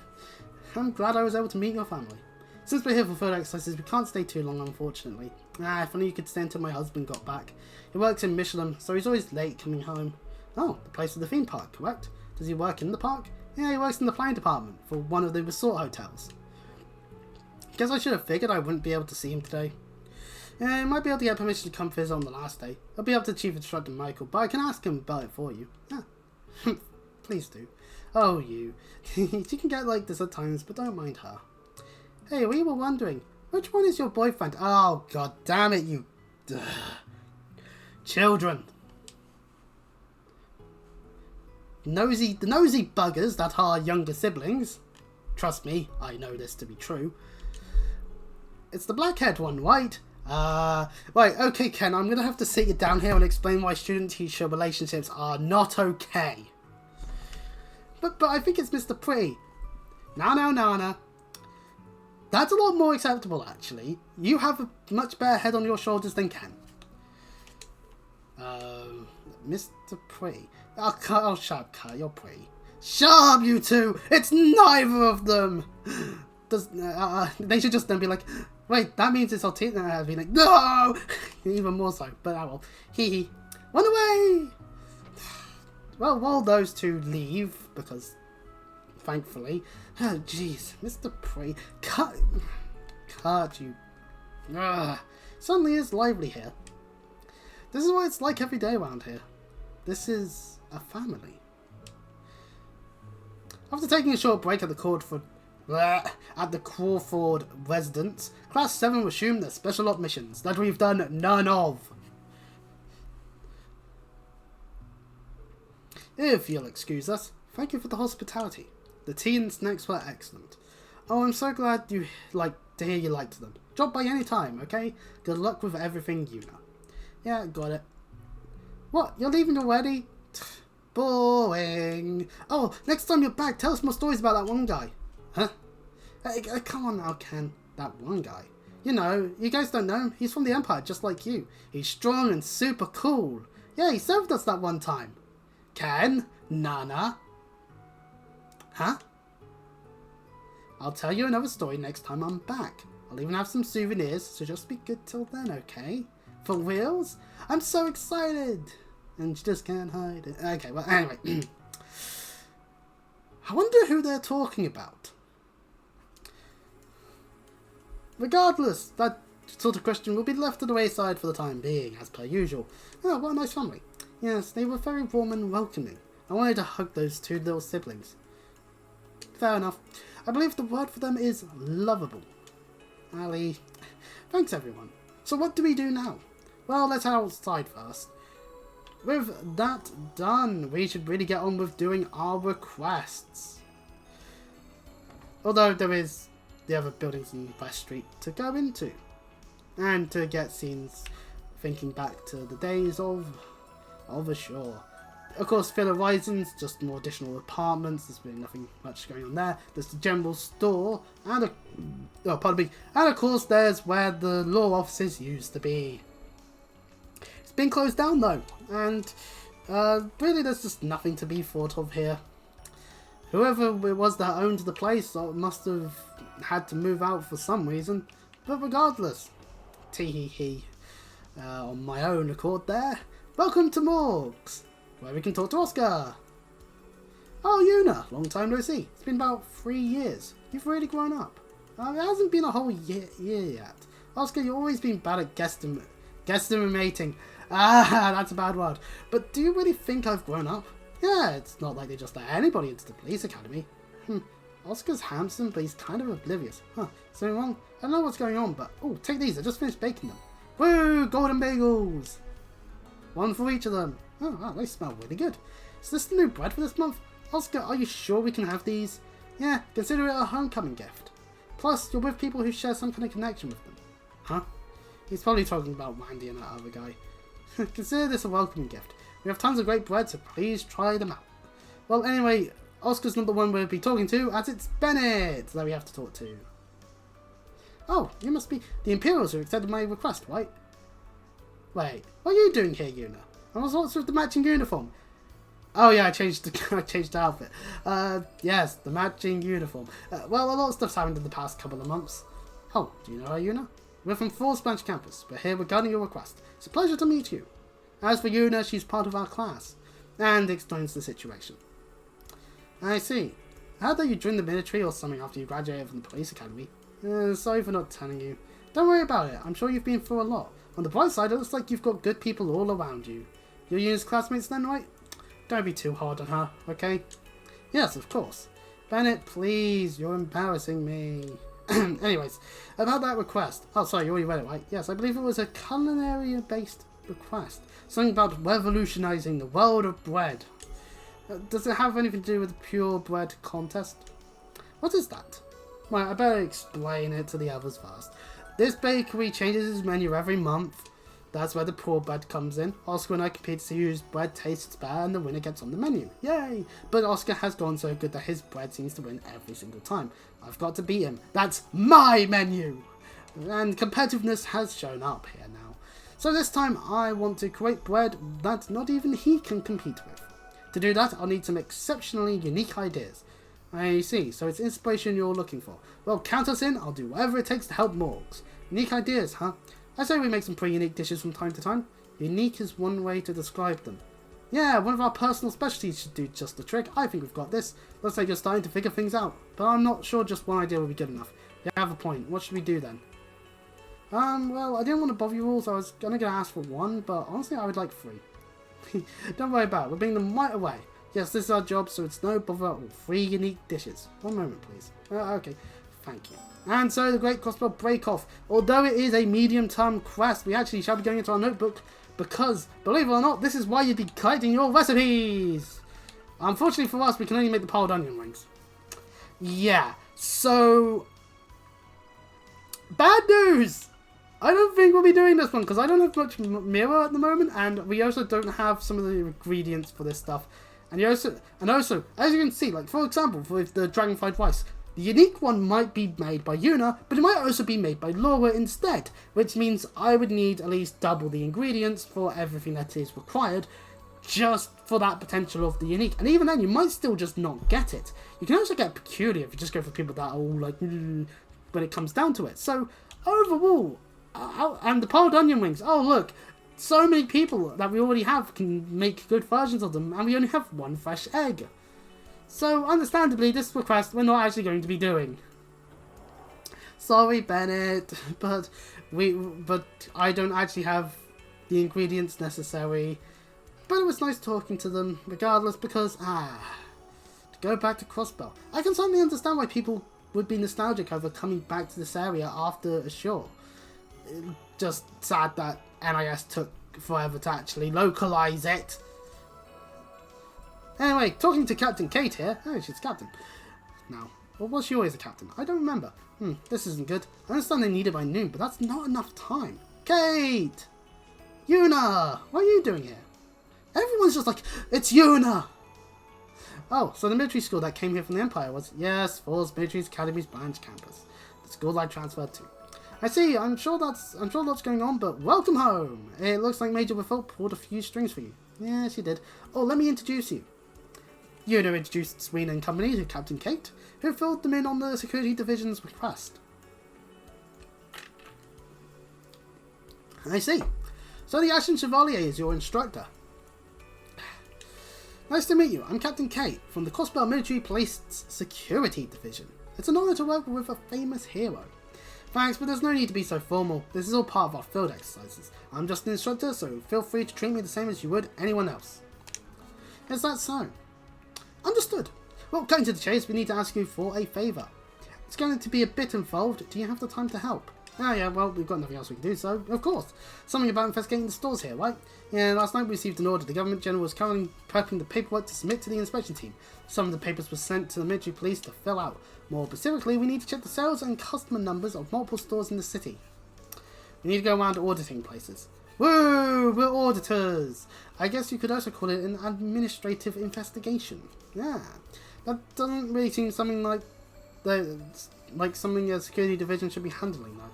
S1: I'm glad I was able to meet your family. Since we're here for further exercises, we can't stay too long, unfortunately. If only you could stay until my husband got back. He works in Michelin, so he's always late coming home. Oh, the place with the theme park, correct? Does he work in the park? Yeah, he works in the flying department for one of the resort hotels. Guess I should have figured I wouldn't be able to see him today. Yeah, he might be able to get permission to come visit on the last day. I'll be up to Chief Instructor Michael, but I can ask him about it for you. Yeah. Please do. Oh, you. She can get like this at times, but don't mind her. Hey, we were wondering, which one is your boyfriend? Oh, god damn it, you... Children. The nosy buggers that are younger siblings. Trust me, I know this to be true. It's the black-haired one, right? Right, okay, Ken, I'm gonna have to sit you down here and explain why student-teacher relationships are not okay. But I think it's Mr. Pretty. No. That's a lot more acceptable, actually. You have a much better head on your shoulders than Ken. Mr. Pretty. Oh, shut up, Kat, you're pretty. Shut up, you two! It's neither of them! They should just then be like, wait, that means it's Altina. I'd be like, no! Even more so, but I will. Hee. Run away! Well, while those two leave, because thankfully, oh jeez, Mr. Pretty, cut you. Suddenly is lively here. This is what it's like every day around here. This is a family. After taking a short break at the Crawford residence, Class 7 resumed their special op missions that we've done none of. If you'll excuse us, thank you for the hospitality. The tea and snacks were excellent. Oh, I'm so glad you to hear you liked them. Drop by any time, okay? Good luck with everything, Yuna. Yeah, got it. What, you're leaving already? Boring. Oh, next time you're back, tell us more stories about that one guy. Huh? Hey, come on now, Ken. That one guy. You know, you guys don't know him. He's from the Empire, just like you. He's strong and super cool. Yeah, he served us that one time. Ken? Nana? Huh? I'll tell you another story next time I'm back. I'll even have some souvenirs, so just be good till then, okay? For reals? I'm so excited! And you just can't hide it. Okay, well, anyway. I wonder who they're talking about. Regardless, that sort of question will be left to the wayside for the time being, as per usual. Oh, what a nice family. Yes, they were very warm and welcoming. I wanted to hug those two little siblings. Fair enough. I believe the word for them is lovable. Ali, Thanks everyone. So what do we do now? Well, let's head outside first. With that done, we should really get on with doing our requests. Although there is the other buildings in West Street to go into. And to get scenes thinking back to the days of the shore. Of course, Villa Horizons, just more additional apartments. There's really nothing much going on there. There's the general store, and and of course there's where the law offices used to be. It's been closed down though, and really there's just nothing to be thought of here. Whoever it was that owned the place must have had to move out for some reason, but regardless, tee-hee-hee, on my own accord there. Welcome to Morgs, where we can talk to Oscar. Oh, Yuna, long time no see. It's been about 3 years. You've really grown up. It hasn't been a whole year yet. Oscar, you've always been bad at guesstimating. Ah, that's a bad word. But do you really think I've grown up? Yeah, it's not like they just let anybody into the police academy. Oscar's handsome, but he's kind of oblivious. Huh, something wrong? I don't know what's going on, but... Oh, take these. I just finished baking them. Woo, golden bagels! One for each of them. Oh, wow, they smell really good. Is this the new bread for this month? Oscar, are you sure we can have these? Yeah, consider it a homecoming gift. Plus, you're with people who share some kind of connection with them. Huh? He's probably talking about Randy and that other guy. Consider this a welcoming gift. We have tons of great bread, so please try them out. Well, anyway, Oscar's not the one we'll be talking to, as it's Bennett that we have to talk to. Oh, you must be the Imperials who accepted my request, right? Wait, what are you doing here, Yuna? And what's with the matching uniform? Oh yeah, I changed the outfit. Yes, the matching uniform. Well, a lot of stuff's happened in the past couple of months. Oh, do you know her, Yuna? We're from Falls Branch campus. We're here regarding your request. It's a pleasure to meet you. As for Yuna, she's part of our class. And explains the situation. I see. I heard that you joined the military or something after you graduated from the police academy. Sorry for not telling you. Don't worry about it. I'm sure you've been through a lot. On the bright side, it looks like you've got good people all around you. You're Yuna's classmates then, right? Don't be too hard on her, okay? Yes, of course. Bennett, please. You're embarrassing me. Anyways, about that request. Oh, sorry, you already read it, right? Yes, I believe it was a culinary-based request. Something about revolutionizing the world of bread. Does it have anything to do with the pure bread contest? What is that? Well, I better explain it to the others first. This bakery changes its menu every month. That's where the pure bread comes in. Oscar and I compete to see whose bread tastes better and the winner gets on the menu. Yay! But Oscar has gone so good that his bread seems to win every single time. I've got to beat him. That's my menu! And competitiveness has shown up here now. So this time I want to create bread that not even he can compete with. To do that, I'll need some exceptionally unique ideas. I see, so it's inspiration you're looking for. Well, count us in, I'll do whatever it takes to help Morgs. Unique ideas, huh? I say we make some pretty unique dishes from time to time. Unique is one way to describe them. Yeah, one of our personal specialties should do just the trick. I think we've got this. Looks like you're starting to figure things out. But I'm not sure just one idea will be good enough. You have a point. What should we do then? Well, I didn't want to bother you all, so I was gonna ask for one, but honestly I would like 3. Don't worry about it, we're bringing them right away. Yes, this is our job, so it's no bother at all. 3 unique dishes. One moment, please. Okay, thank you. And so, the Great Crossbell Break-Off. Although it is a medium-term quest, we actually shall be going into our notebook because, believe it or not, this is why you'd be collecting your recipes! Unfortunately for us, we can only make the piled onion rings. Yeah, so... Bad news! I don't think we'll be doing this one because I don't have much mirror at the moment, and we also don't have some of the ingredients for this stuff. And also, as you can see, like for example, with the dragon fried rice, the unique one might be made by Yuna, but it might also be made by Laura instead, which means I would need at least double the ingredients for everything that is required, just for that potential of the unique. And even then, you might still just not get it. You can also get peculiar if you just go for people that are all like, when it comes down to it. So overall, and the piled onion rings, oh look, so many people that we already have can make good versions of them, and we only have 1 fresh egg. So, understandably, this request we're not actually going to be doing. Sorry, Bennett, but I don't actually have the ingredients necessary. But it was nice talking to them, regardless, because, to go back to Crossbell. I can certainly understand why people would be nostalgic over coming back to this area after Ashore. just sad that NIS took forever to actually localize it. Anyway, talking to Captain Kate here. Oh, she's captain now. Or was she always a captain? I don't remember. This isn't good. I understand they need it by noon, but that's not enough time. Kate! Yuna! What are you doing here? Everyone's just like, it's Yuna! Oh, so the military school that came here from the Empire was, yes, Falls Military Academy's branch campus. The school I transferred to. I see, I'm sure lots going on, but welcome home! It looks like Major Wiffle pulled a few strings for you. Yeah, she did. Oh, let me introduce you. Yuna introduced Sween and company to Captain Kate, who filled them in on the security division's request. I see. So the Ashen Chevalier is your instructor. Nice to meet you. I'm Captain Kate from the Crossbell Military Police Security Division. It's an honour to work with a famous hero. Thanks, but there's no need to be so formal. This is all part of our field exercises. I'm just an instructor, so feel free to treat me the same as you would anyone else. Is that so? Understood. Well, going to the chase, we need to ask you for a favour. It's going to be a bit involved. Do you have the time to help? Oh yeah, well, we've got nothing else we can do, so of course. Something about investigating the stores here, right? Yeah, last night we received an order. The government general was currently prepping the paperwork to submit to the inspection team. Some of the papers were sent to the military police to fill out. More specifically, we need to check the sales and customer numbers of multiple stores in the city. We need to go around auditing places. Woo! We're auditors! I guess you could also call it an administrative investigation. Yeah. That doesn't really seem something like something a security division should be handling though.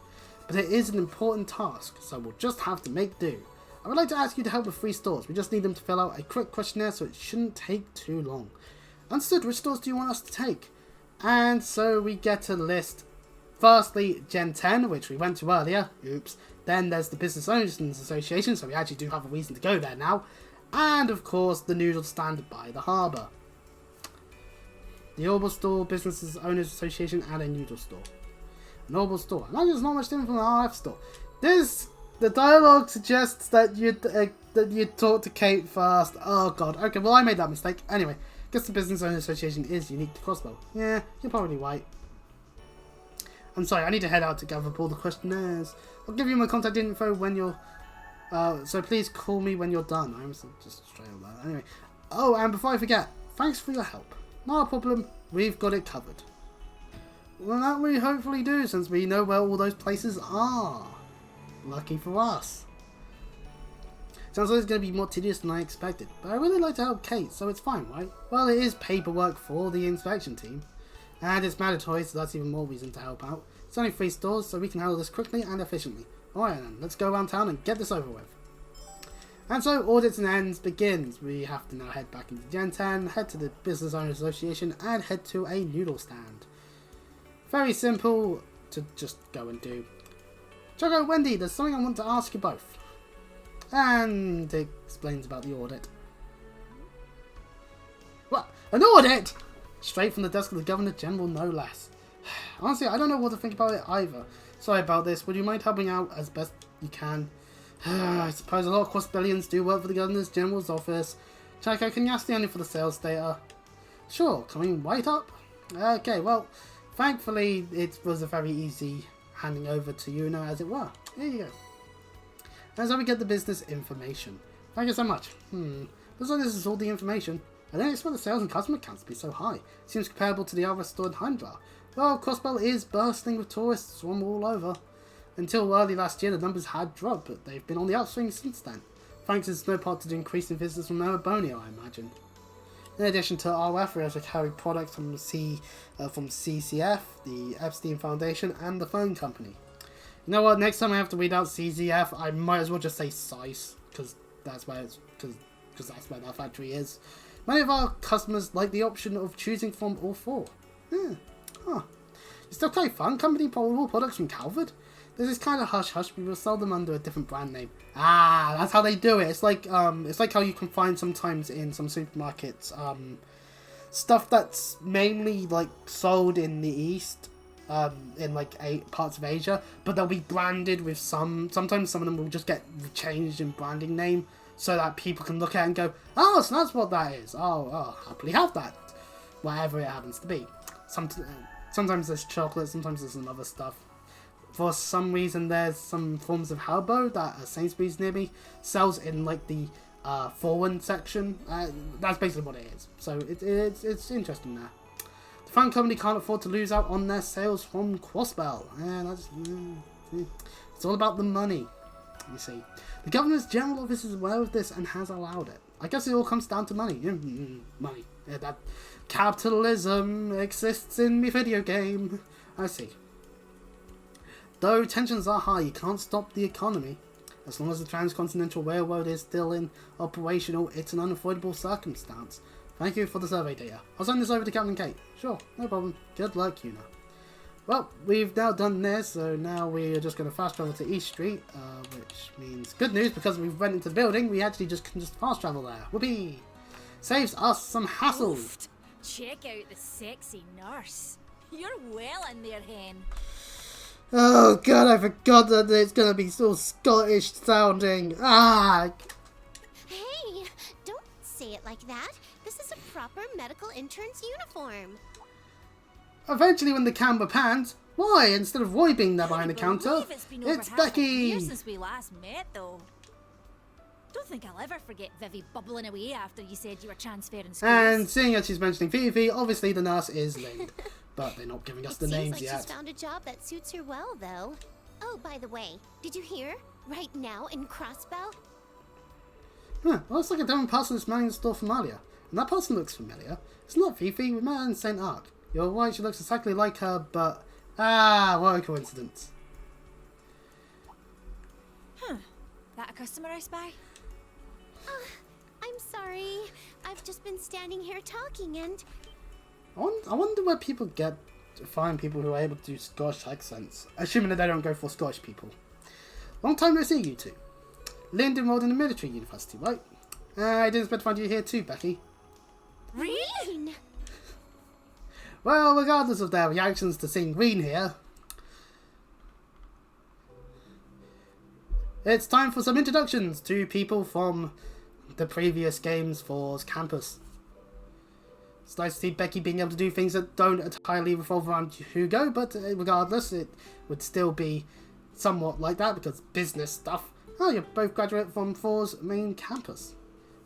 S1: But it is an important task, so we'll just have to make do. I would like to ask you to help with 3 stores. We just need them to fill out a quick questionnaire, so it shouldn't take too long. Understood. Which stores do you want us to take? And so we get a list. Firstly, Gen 10, which we went to earlier. Oops. Then there's the Business Owners Association, so we actually do have a reason to go there now. And of course, the Noodle Stand by the harbour. The Orbital Store, Business Owners Association, and a Noodle Store. An Orbital Store. Imagine there's not much different from the RF Store. The dialogue suggests that you'd talk to Kate first. Oh god. Okay, well I made that mistake. Anyway, guess the Business Owners Association is unique to Crossbell. Yeah, you're probably right. I'm sorry, I need to head out to gather up all the questionnaires. I'll give you my contact info when you're... so please call me when you're done. I was just straight up that. Anyway. Oh, and before I forget, thanks for your help. Not a problem. We've got it covered. Well, that we hopefully do, since we know where all those places are. Lucky for us. Sounds like it's going to be more tedious than I expected, but I really like to help Kate, so it's fine, right? Well, it is paperwork for the inspection team. And it's mandatory, so that's even more reason to help out. It's only 3 stores, so we can handle this quickly and efficiently. Alright then, let's go around town and get this over with. And so, audits and ends begins. We have to now head back into Gen 10, head to the Business Owners Association, and head to a noodle stand. Very simple to just go and do. Choco, Wendy, there's something I want to ask you both. And it explains about the audit. What? An audit? Straight from the desk of the Governor General, no less. Honestly, I don't know what to think about it either. Sorry about this. Would you mind helping out as best you can? I suppose a lot of Crossbellians do work for the Governor General's office. Choco, can you ask the owner for the sales data? Sure, coming right up. Okay, well, thankfully it was a very easy handing over to Yuna, as it were. Here you go. That's how we get the business information. Thank you so much. Looks like this is all the information. I don't expect the sales and customer counts to be so high. It seems comparable to the other store in Hindra. Well, Crossbell is bursting with tourists from all over. Until early last year, the numbers had dropped, but they've been on the upswing since then. Thanks in no part to the increase in visitors from Erebonia, I imagine. In addition to RF, we also carry products from CCF, the Epstein Foundation, and the phone company. You know what? Next time I have to read out CCF, I might as well just say SICE, because that's where that's where that factory is. Many of our customers like the option of choosing from all 4. It's still quite fun. Company portable products from Calvert. There's this kind of hush-hush, we will sell them under a different brand name. Ah, that's how they do it. It's like how you can find sometimes in some supermarkets, stuff that's mainly like sold in the East, in like parts of Asia, but they'll be branded with sometimes some of them will just get changed in branding name, so that people can look at it and go, oh, so that's what that is. Oh, I'll happily have that. Whatever it happens to be. Sometimes there's chocolate, sometimes there's some other stuff. for some reason there's some forms of Halbo that Sainsbury's near me sells in like the foreign section. That's basically what it is. So it's interesting there. The phone company can't afford to lose out on their sales from Crossbell. It's all about the money, you see. The governor's general office is aware of this and has allowed it. I guess it all comes down to money. Money. Yeah, that capitalism exists in the video game. I see. Though tensions are high, you can't stop the economy. As long as the Transcontinental Railroad is still in operational, it's an unavoidable circumstance. Thank you for the survey data. I'll send this over to Captain Kate. Sure, no problem. Good luck, Yuna. Well, we've now done this, so now we are just going to fast travel to East Street, which means good news because we went into the building, we actually can just fast travel there. Whoopee! Saves us some hassle.
S2: Oof. Check out the sexy nurse. You're well in there, hen.
S1: Oh god, I forgot that it's going to be so Scottish sounding. Ah!
S4: Hey, don't say it like that. This is a proper medical intern's uniform.
S1: Eventually when the camera pans, why, instead of Roy being there behind the counter,
S2: It's been over
S1: it's
S2: half a
S1: Becky!
S2: year since we last met, though. Don't think I'll ever forget Vivi bubbling away after you said you were transferring schools.
S1: And seeing as she's mentioning Vivi, obviously the nurse is Lind. But they're not giving us the names
S4: Seems like
S1: yet.
S4: she's found a job that suits her well, though. Oh, by the way, did you hear? Right now in Crossbell?
S1: Huh, well, looks like a different person is manning the store from earlier. And that person looks familiar. It's not Fifi, we met her in St. Arc. You're right, she looks exactly like her, but... what a coincidence.
S2: Huh. That a customer I spy?
S4: I'm sorry. I've just been standing here talking and...
S1: I wonder where people find people who are able to do Scottish accents. Assuming that they don't go for Scottish people. Long time no see, you two. Lind enrolled in the military university, right? I didn't expect to find you here too, Becky.
S4: Green!
S1: Well, regardless of their reactions to seeing green here, it's time for some introductions to people from the previous games for campus. It's nice to see Becky being able to do things that don't entirely revolve around Hugo, but regardless, it would still be somewhat like that because business stuff. Oh, you're both graduate from 4's main campus.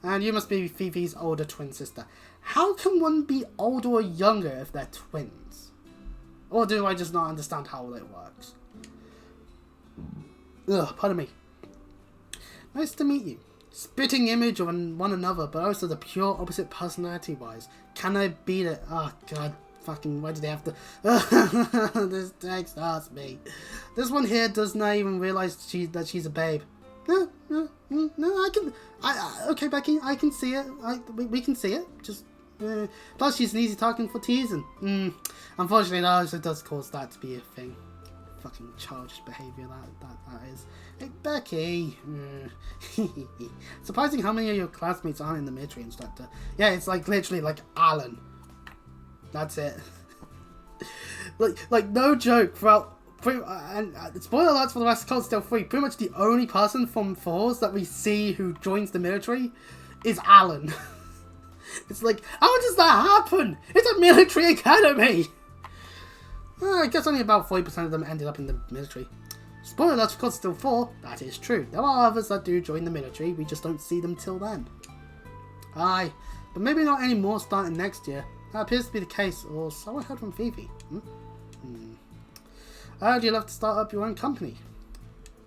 S1: And you must be Fifi's older twin sister. How can one be older or younger if they're twins? Or do I just not understand how it works? Ugh, pardon me. Nice to meet you. Spitting image of one another, but also the pure opposite personality-wise. Can I beat it? Oh, God. Fucking, why did they have to... This text hurts me. This one here does not even realise that she's a babe. No, I can... okay, Becky, I can see it. We can see it. Just... plus, she's an easy target for teasing. Unfortunately, that also does cause that to be a thing. Fucking childish behaviour that is. Hey, Becky. Surprising how many of your classmates aren't in the military instructor. Yeah, it's like literally like Alan. That's it. like no joke. Throughout, and spoiler alerts for the rest of Cold Steel 3. Pretty much the only person from 4's that we see who joins the military is Alan. It's like, how does that happen? It's a military academy. I guess only about 40% of them ended up in the military. Spoiler alert for Still 4, that is true. There are others that do join the military, we just don't see them till then. Aye, but maybe not any more starting next year. That appears to be the case, or so I heard from Fifi. Do you love to start up your own company?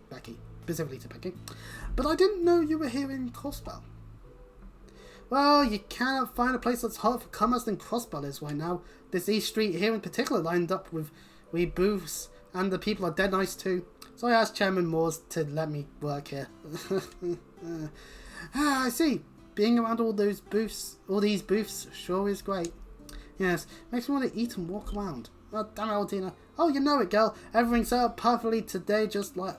S1: Becky, specifically to Becky. But I didn't know you were here in Crossbell. Well, you cannot find a place that's hotter for commerce than Crossbell is right now. This East Street here in particular lined up with booths, and the people are dead nice too. So I asked Chairman Moores to let me work here. I see. Being around all these booths sure is great. Yes, makes me want to eat and walk around. Oh, damn it, Altina. Oh, you know it, girl. Everything's set up perfectly today, just like...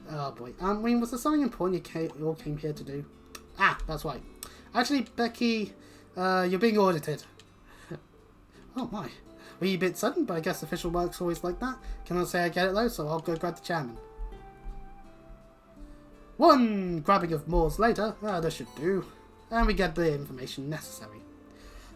S1: Oh, boy. Was there something important you all came here to do? Ah, that's right. Actually, Becky, you're being audited. Oh, my. Were you a bit sudden, but I guess official work's always like that. Cannot say I get it, though, so I'll go grab the chairman. One grabbing of Moores later. This should do. And we get the information necessary.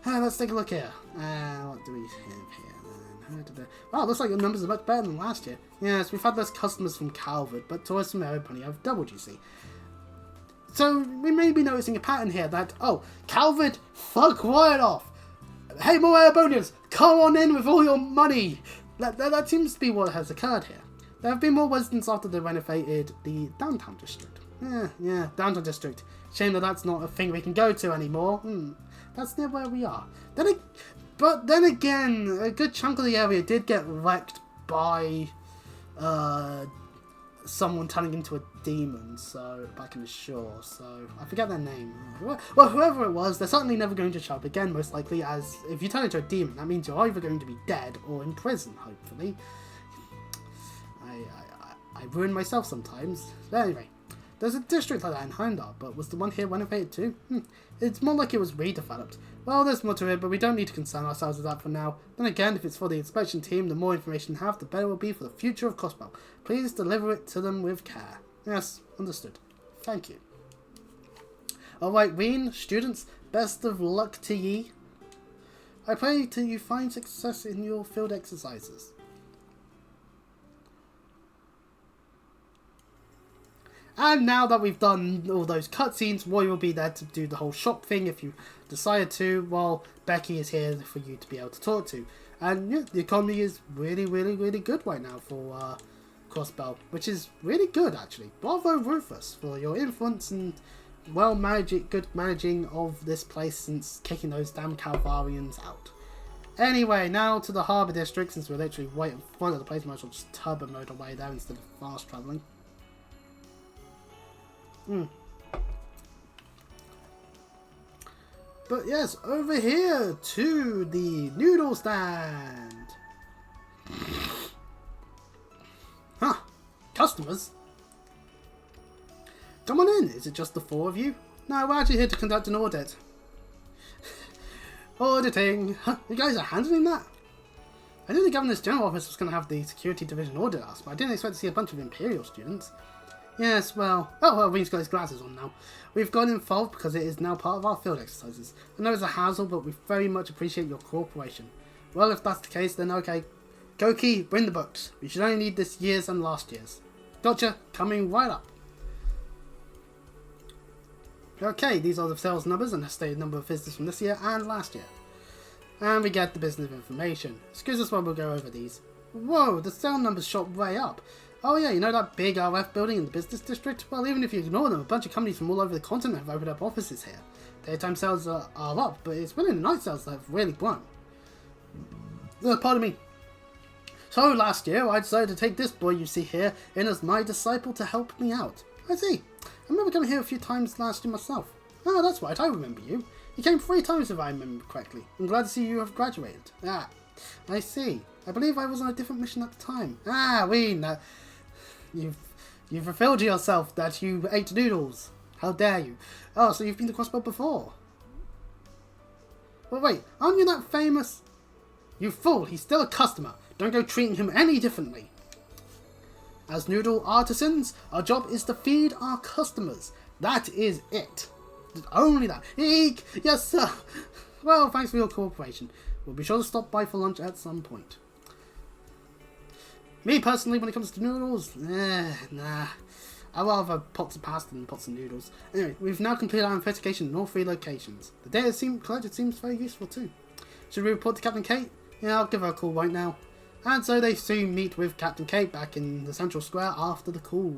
S1: Let's take a look here. What do we have here? Wow, looks like your numbers are much better than last year. Yes, we've had less customers from Calvert, but tourists from Erebony have doubled, you see. So, we may be noticing a pattern here that, oh, Calvert, fuck right off! Hey, more Erebonians, come on in with all your money! That seems to be what has occurred here. There have been more residents after they renovated the downtown district. Yeah, downtown district. Shame that that's not a thing we can go to anymore. That's near where we are. But then again, a good chunk of the area did get wrecked by someone turning into a demon, so back in the shore, so I forget their name. Well, whoever it was, they're certainly never going to show up again, most likely, as if you turn into a demon, that means you're either going to be dead or in prison, hopefully. I ruin myself sometimes. But anyway, there's a district like that in Heimdall, but was the one here renovated too? It's more like it was redeveloped. Well, there's more to it, but we don't need to concern ourselves with that for now. Then again, if it's for the inspection team, the more information you have, the better it will be for the future of Crossbell. Please deliver it to them with care. Yes, understood. Thank you. Alright, Ween, students, best of luck to ye. I pray to you find success in your field exercises. And now that we've done all those cutscenes, Roy will be there to do the whole shop thing if you decide to, while Becky is here for you to be able to talk to. And yeah, the economy is really, really, really good right now for Crossbell, which is really good actually. Bravo Rufus for your influence and good managing of this place since kicking those damn Calvarians out. Anyway, now to the Harbour District, since we're literally right in front of the place, might as well just turbo mode away there instead of fast travelling. But yes, over here to the noodle stand. Huh, customers? Come on in, is it just the four of you? No, we're actually here to conduct an audit. Auditing. Huh, you guys are handling that? I knew the Governor's General Office was going to have the Security Division audit us, but I didn't expect to see a bunch of Imperial students. Yes, well... Oh, well, Ween's got his glasses on now. We've got involved because it is now part of our field exercises. I know it's a hassle, but we very much appreciate your cooperation. Well, if that's the case, then okay. Goki, bring the books. We should only need this year's and last year's. Gotcha, coming right up. Okay, these are the sales numbers and the stated number of visitors from this year and last year. And we get the business information. Excuse us while we'll go over these. Whoa, the sale numbers shot way up. Oh yeah, you know that big RF building in the business district? Well, even if you ignore them, a bunch of companies from all over the continent have opened up offices here. Daytime sales are up, but it's really the night sales that have really grown. Pardon me. So last year, I decided to take this boy you see here in as my disciple to help me out. I see. I remember coming here a few times last year myself. Oh, that's right, I remember you. You came 3 times if I remember correctly. I'm glad to see you have graduated. Ah, I see. I believe I was on a different mission at the time. Ah, Ween, you've fulfilled yourself that you ate noodles. How dare you? Oh, so you've been to Crossbell before? Well, wait, aren't you that famous? You fool, he's still a customer. Don't go treating him any differently. As noodle artisans, our job is to feed our customers. That is it. Only that. Eek! Yes, sir. Well, thanks for your cooperation. We'll be sure to stop by for lunch at some point. Me personally, when it comes to noodles, nah. I rather pots of pasta than pots of noodles. Anyway, we've now completed our investigation in all 3 locations. The data collected seems very useful too. Should we report to Captain Kate? Yeah, I'll give her a call right now. And so they soon meet with Captain Kate back in the central square after the call.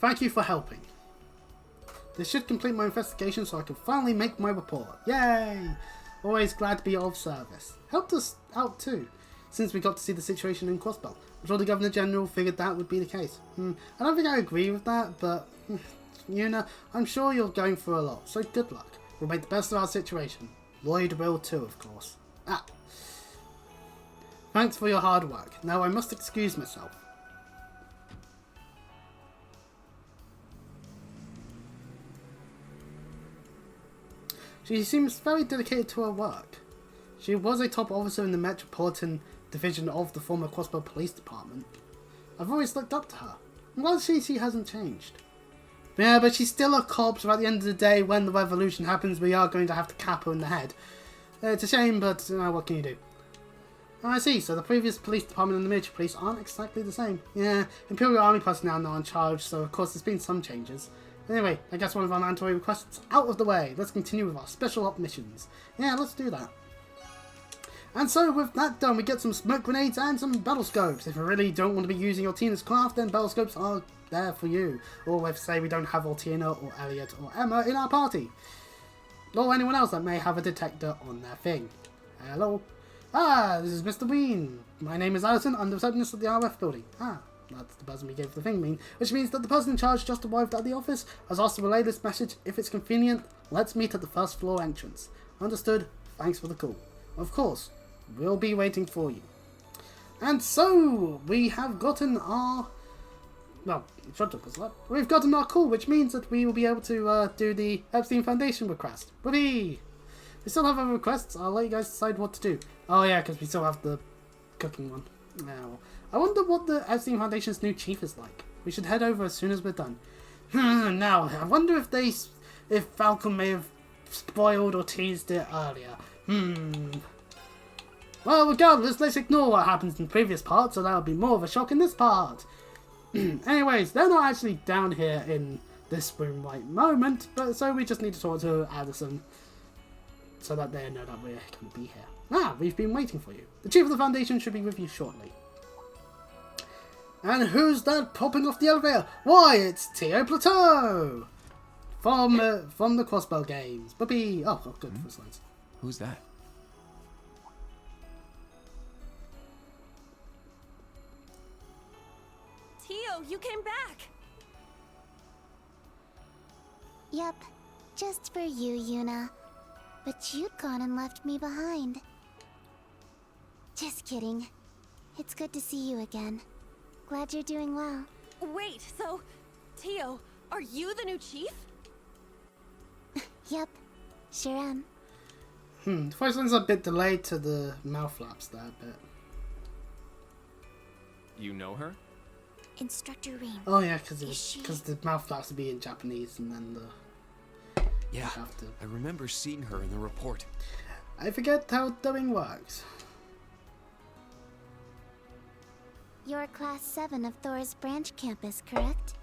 S1: Thank you for helping. This should complete my investigation so I can finally make my report. Yay! Always glad to be of service. Helped us out too, since we got to see the situation in Crossbell. I'm sure the Governor General figured that would be the case. I don't think I agree with that, but you know, I'm sure you're going through a lot, so good luck. We'll make the best of our situation. Lloyd will too, of course. Thanks for your hard work. Now I must excuse myself. She seems very dedicated to her work. She was a top officer in the Metropolitan division of the former Crossbell Police Department. I've always looked up to her. I'm glad she hasn't changed. Yeah, but she's still a cop, so at the end of the day, when the revolution happens, we are going to have to cap her in the head. It's a shame, but what can you do? I see, so the previous police department and the military police aren't exactly the same. Yeah, Imperial Army personnel are now in charge, so of course there's been some changes. Anyway, I guess one of our mandatory requests out of the way. Let's continue with our special op missions. Yeah, let's do that. And so with that done, we get some smoke grenades and some battle scopes. If you really don't want to be using your Tina's craft, then battle scopes are there for you. Or if, say, we don't have Ortina or Elliot or Emma in our party. Or anyone else that may have a detector on their thing. Hello. This is Mr. Ween. My name is Alison. I'm the receptionist at the RF building. That's the person we gave the thing which means that the person in charge just arrived at the office has asked to relay this message. If it's convenient, let's meet at the first floor entrance. Understood. Thanks for the call. Of course, we'll be waiting for you. And so, we have gotten our... Well, it should took us a lot. We've gotten our call, which means that we will be able to do the Epstein Foundation request. Whoopee! We still have other requests. I'll let you guys decide what to do. Oh yeah, because we still have the cooking one. Now, I wonder what the Epstein Foundation's new chief is like. We should head over as soon as we're done. Now, I wonder if Falcon may have spoiled or teased it earlier. Well, regardless, let's ignore what happens in the previous part, so that'll be more of a shock in this part. Anyways, they're not actually down here in this room right moment, but so we just need to talk to Addison so that they know that we're going to be here. We've been waiting for you. The chief of the Foundation should be with you shortly. And who's that popping off the elevator? Why, it's Tio Plateau! From the Crossbell games. Bubby! Oh, good for slides.
S5: Who's that?
S3: Tio, you came back!
S4: Yep, just for you, Yuna. But you'd gone and left me behind. Just kidding. It's good to see you again. Glad you're doing well.
S3: Wait, so... Tio, are you the new chief?
S4: Yep, sure am.
S1: The first one's a bit delayed to the mouth flaps there a bit.
S5: You know her?
S4: Instructor Rain.
S1: Oh yeah, because the mouth flaps would be in Japanese and then the...
S5: Yeah, I remember seeing her in the report.
S1: I forget how dubbing works.
S4: You're Class 7 of Thor's Branch campus, correct?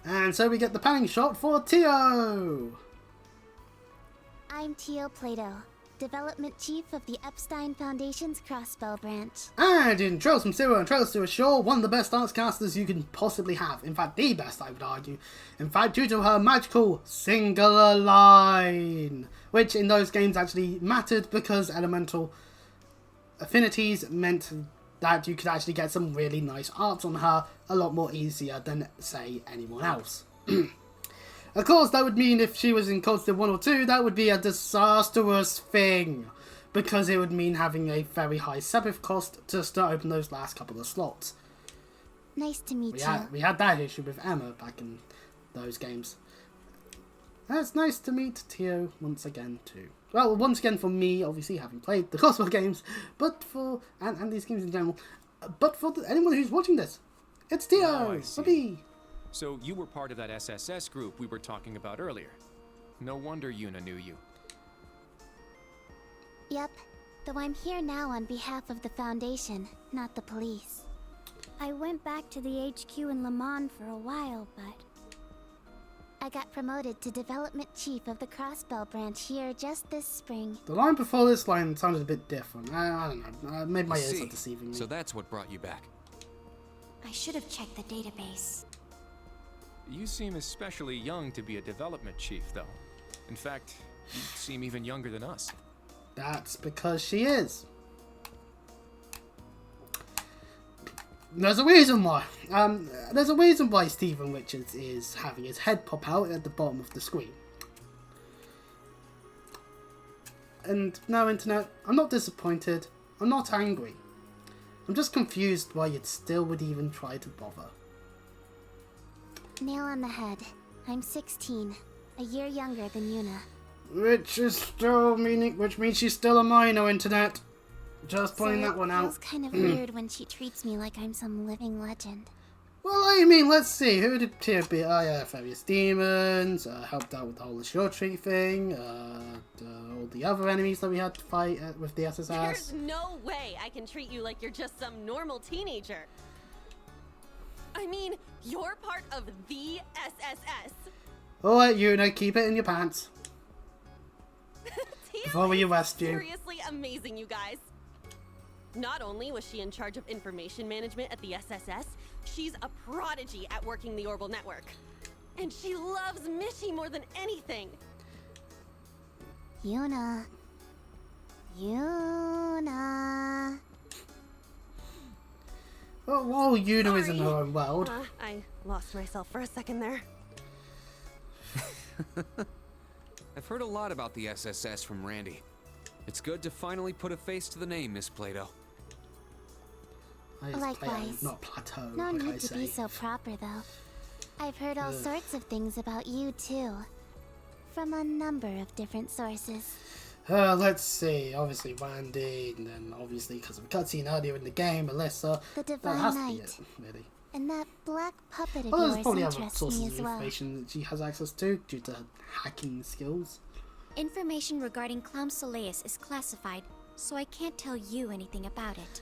S1: And so we get the panning shot for Tio!
S4: I'm Tio Plato, Development Chief of the Epstein Foundation's Crossbell branch.
S1: And in Trails from Zero and Trails to Ashore, one of the best arts casters you can possibly have. In fact, the best, I would argue. In fact, due to her magical singular line, which in those games actually mattered because elemental affinities meant that you could actually get some really nice arts on her a lot more easier than, say, anyone else. Of course, that would mean if she was in Cold Steel 1 or 2, that would be a disastrous thing, because it would mean having a very high Sepith cost to start open those last couple of slots.
S4: Nice to meet you.
S1: We had that issue with Emma back in those games. And it's nice to meet Tio once again too. Well, once again for me, obviously having played the Crossbell games, but for and these games in general, but for anyone who's watching this, it's Tio.
S5: Oh, I see.
S1: Bobby.
S5: So you were part of that SSS group we were talking about earlier. No wonder Yuna knew you.
S4: Yep, though I'm here now on behalf of the Foundation, not the police. I went back to the HQ in Le Mans for a while, but I got promoted to Development Chief of the Crossbell branch here just this spring.
S1: The line before this line sounded a bit different. I don't know. Maybe my ears are deceiving me.
S5: So that's what brought you back.
S4: I should have checked the database.
S5: You seem especially young to be a development chief, though. In fact, you seem even younger than us.
S1: That's because she is. There's a reason why. There's a reason why Stephen Richards is having his head pop out at the bottom of the screen. And no, Internet, I'm not disappointed. I'm not angry. I'm just confused why you still would even try to bother.
S4: Nail on the head. I'm 16, a year younger than Yuna.
S1: Which means she's still a minor, internet. Just pointing that one
S4: It
S1: out.
S4: feels kind of weird when she treats me like I'm some living legend.
S1: Well, I mean, let's see. Who did Tia beat? Oh, yeah, various demons. Helped out with the whole Assure Tree thing. All the other enemies that we had to fight with the SSS.
S3: There's no way I can treat you like you're just some normal teenager. I mean, you're part of the SSS.
S1: Alright, Yuna, keep it in your pants.
S3: Tia
S1: Before we
S3: is
S1: arrest you.
S3: Seriously amazing, you guys. Not only was she in charge of information management at the SSS, she's a prodigy at working the Orbital Network. And she loves Mishi more than anything.
S4: Yuna. Yuna.
S1: Well, while Yuna is in
S3: Sorry.
S1: her own world.
S3: I lost myself for a second there.
S6: I've heard a lot about the SSS from Randy. It's good to finally put a face to the name, Miss Plato.
S4: Likewise.
S1: Not Plateau,
S4: No
S1: like I
S4: need to
S1: say.
S4: be so proper, though. I've heard all sorts of things about you, too. From a number of different sources.
S1: Let's see. Obviously, Randy, and then obviously, because of a cutscene earlier in the game, Alyssa.
S4: The
S1: That
S4: Divine
S1: has to be
S4: Knight.
S1: it, really.
S4: And that black puppet of
S1: Well, there's
S4: yours
S1: probably other
S4: interests
S1: sources
S4: me
S1: of
S4: as well.
S1: information that she has access to due to her hacking skills.
S7: Information regarding Clown Soleus is classified, so I can't tell you anything about it.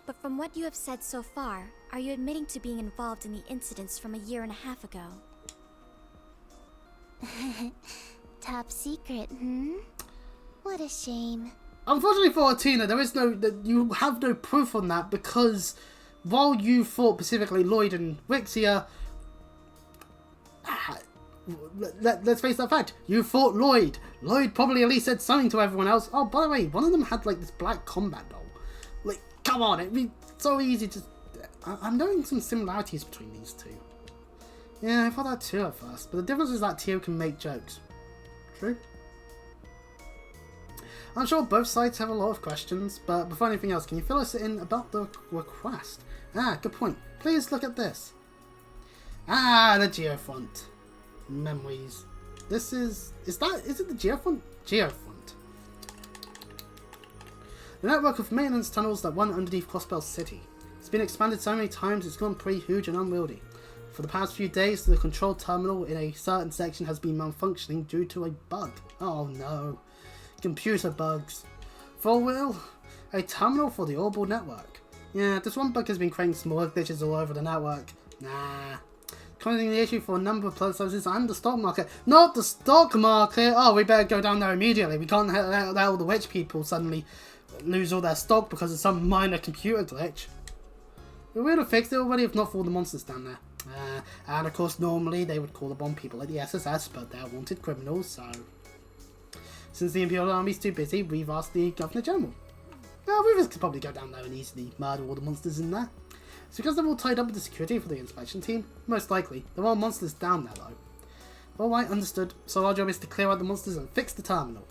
S7: But from what you have said so far, are you admitting to being involved in the incidents from a year and a half ago?
S4: Top secret, What a shame.
S1: Unfortunately for Tina, you have no proof on that because while you fought specifically Lloyd and Wixia, let's face that fact, you fought Lloyd. Lloyd probably at least said something to everyone else. Oh, by the way, one of them had like this black combat doll. Like, come on, it'd be so easy to... I'm noting some similarities between these two. Yeah, I thought that too at first, but the difference is that Tio can make jokes. True. I'm sure both sides have a lot of questions, but before anything else, can you fill us in about the request? Ah, good point. Please look at this. Ah, the geofont. Memories. This is it the geofont? Geofont. The network of maintenance tunnels that run underneath Crossbell City. It's been expanded so many times it's gone pretty huge and unwieldy. For the past few days, the control terminal in a certain section has been malfunctioning due to a bug. Oh no. Computer bugs. For real? A terminal for the Orbital Network. Yeah, this one bug has been creating smaller glitches all over the network. Nah. Causing the issue for a number of player services and the stock market. Not the stock market! Oh, we better go down there immediately. We can't let all the rich people suddenly lose all their stock because of some minor computer glitch. We would have fixed it already if not for all the monsters down there. And of course, normally they would call upon people at the SSS, but they're wanted criminals, so... Since the Imperial Army's too busy, we've asked the Governor General. We could probably go down there and easily murder all the monsters in there. It's because they're all tied up with the security for the inspection team. Most likely. There are monsters down there though. Alright, understood. So our job is to clear out the monsters and fix the terminal.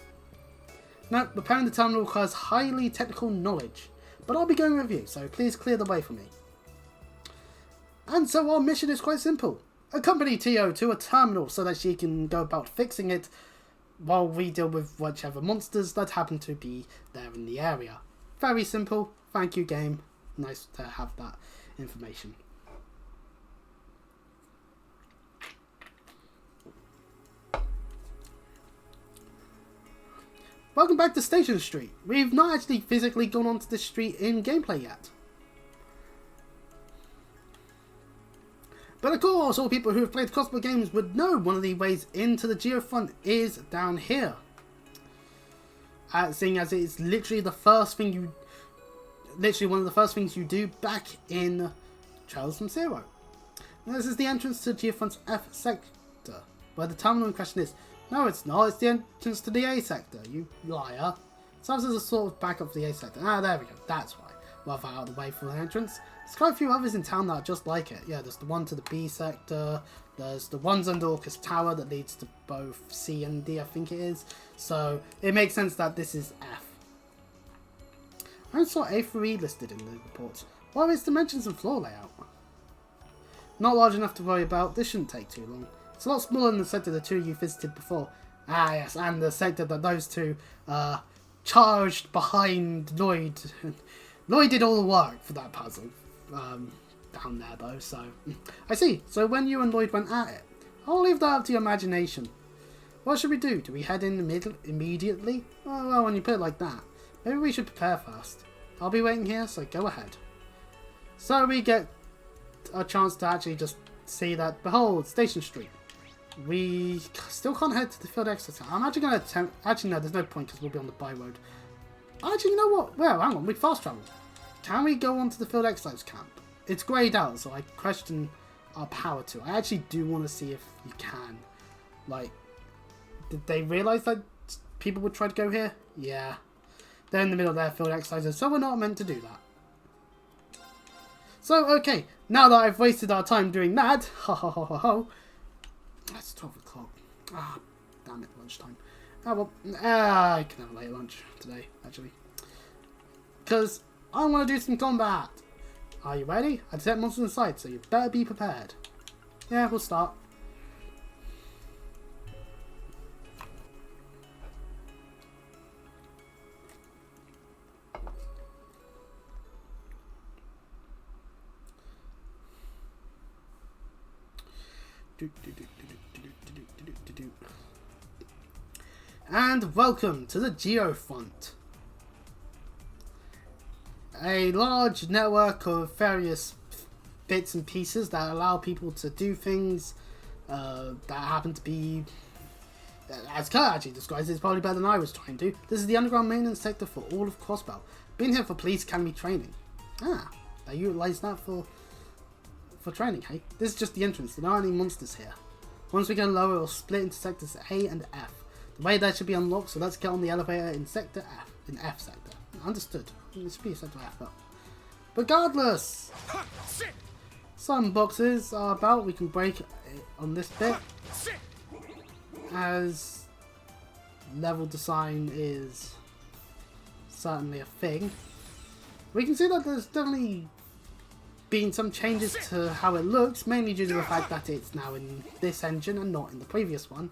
S1: Now, repairing the terminal requires highly technical knowledge. But I'll be going with you, so please clear the way for me. And so our mission is quite simple. Accompany Tio to a terminal so that she can go about fixing it while we deal with whichever monsters that happen to be there in the area. Very simple. Thank you, game. Nice to have that information. Welcome back to Station Street. We've not actually physically gone onto this street in gameplay yet. But of course, all people who have played Crossbell games would know one of the ways into the geofront is down here. Seeing as it is literally the first thing you... Literally one of the first things you do back in Trails from Zero. Now, this is the entrance to Geofront's F sector, where the terminal in question is. No, it's not. It's the entrance to the A sector, you liar. Serves as a sort of backup for the A sector. Ah, there we go. That's why. Rather out of the way for an entrance. There's quite a few others in town that are just like it. Yeah, there's the one to the B sector. There's the ones under Orcus Tower that leads to both C and D, I think it is. So it makes sense that this is F. I saw A through E listed in the report. Well, it's dimensions and floor layout. Not large enough to worry about. This shouldn't take too long. It's a lot smaller than the sector the two of you visited before. Ah, yes, and the sector that those two charged behind Lloyd. Lloyd did all the work for that puzzle down there, though, so... I see. So when you and Lloyd went at it, I'll leave that up to your imagination. What should we do? Do we head in immediately? Oh, well, when you put it like that, maybe we should prepare first. I'll be waiting here, so go ahead. So we get a chance to actually just see that, behold, Station Street. We still can't head to the field exit. I'm actually going to attempt... Actually, no, there's no point because we'll be on the by road. Actually, you know what? Well, hang on, we fast travel. Can we go on to the field exercise camp? It's greyed out, so I question our power to. I actually do want to see if you can. Like, did they realise that people would try to go here? Yeah. They're in the middle of their field exercises, so we're not meant to do that. So, okay, now that I've wasted our time doing that, ha ha ha ha ha, that's 12 o'clock. Ah, damn it, lunchtime. Oh, well, I can have a late lunch today, actually. Because I want to do some combat. Are you ready? I detect monsters in sight, so you better be prepared. Yeah, we'll start. And welcome to the Geofront. A large network of various bits and pieces that allow people to do things that happen to be, as Kurt actually describes it, it's probably better than I was trying to. This is the underground maintenance sector for all of Crossbell. Been here for police academy training. Ah, they utilise that for training, hey? This is just the entrance, there aren't any monsters here. Once we go lower, it'll split into sectors A and F. The way that should be unlocked, so let's get on the elevator in sector F, in F sector. Understood. It should be sector F, but regardless, some boxes are about, we can break on this bit, as level design is certainly a thing. We can see that there's definitely been some changes to how it looks, mainly due to the fact that it's now in this engine and not in the previous one.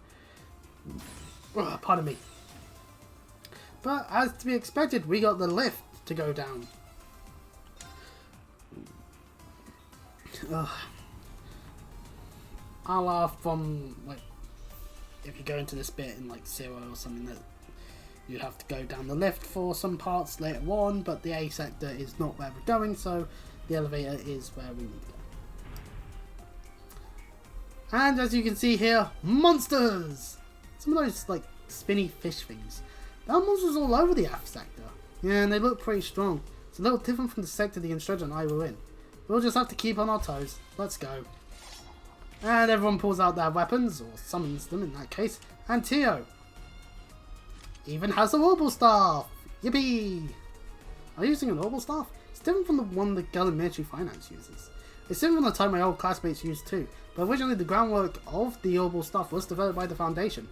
S1: Pardon me. But as to be expected, we got the lift to go down. A la from, like, if you go into this bit in like 0 or something, that you have to go down the lift for some parts later on, but the A sector is not where we're going, so the elevator is where we need to go. And as you can see here, monsters! Some of those like spinny fish things. There are monsters all over the F sector. Yeah, and they look pretty strong. It's a little different from the sector the instructor and I were in. We'll just have to keep on our toes. Let's go. And everyone pulls out their weapons, or summons them in that case. And Tio even has a Orbital Staff! Yippee! Are you using an Orbital Staff? It's different from the one the girl in military finance uses. It's different from the type my old classmates used too, but originally the groundwork of the Orbital Staff was developed by the Foundation.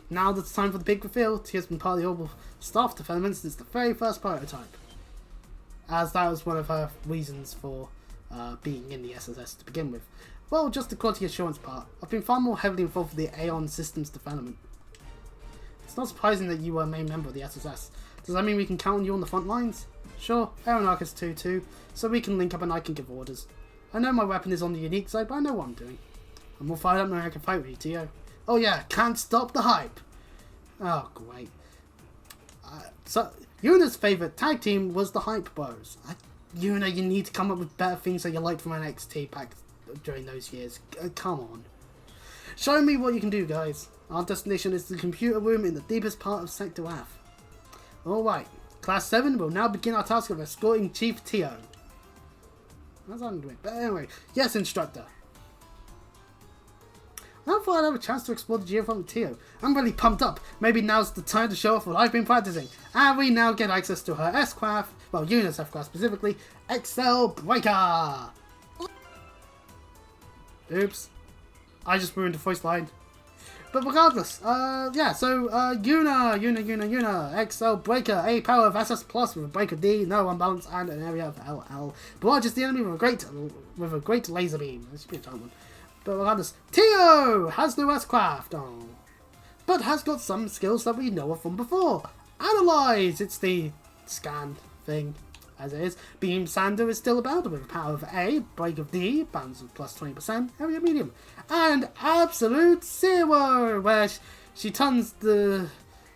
S1: Now that it's time for the big reveal, Tia's been part of the Orbital Staff development since the very first prototype, as that was one of her reasons for being in the SSS to begin with. Well, just the quality assurance part. I've been far more heavily involved with the Aeon systems development. It's not surprising that you were a main member of the SSS. Does that mean we can count on you on the front lines? Sure, Aeronarch is too, so we can link up and I can give orders. I know my weapon is on the unique side, but I know what I'm doing. I'm more fired up knowing I can fight with you, Tio. Oh yeah, can't stop the hype. Oh, great. So, Yuna's favourite tag team was the Hype Bros. Yuna, you need to come up with better things that you liked from NXT back during those years. Come on. Show me what you can do, guys. Our destination is the computer room in the deepest part of Sector F. Alright, Class 7 will now begin our task of escorting Chief Tio. That's not doing, but anyway. Yes, instructor. I thought I'd have a chance to explore the Geofront with Tio. I'm really pumped up. Maybe now's the time to show off what I've been practicing. And we now get access to her S-Craft, well, Yuna's F-Craft specifically, Excel Breaker! Oops. I just ruined the voice line. But regardless, yeah, so, Yuna, XL Breaker, a power of SS Plus with a breaker D, no unbalance, and an area of LL. Barrages the enemy with a great laser beam. This should be a fun one. But regardless, Tio has no S-Craft. Oh. but has got some skills that we know of from before. Analyze! It's the scan thing, as it is. Beam Sander is still about with power of A, break of D, bounce of plus 20%, area medium. And Absolute Zero, where she turns the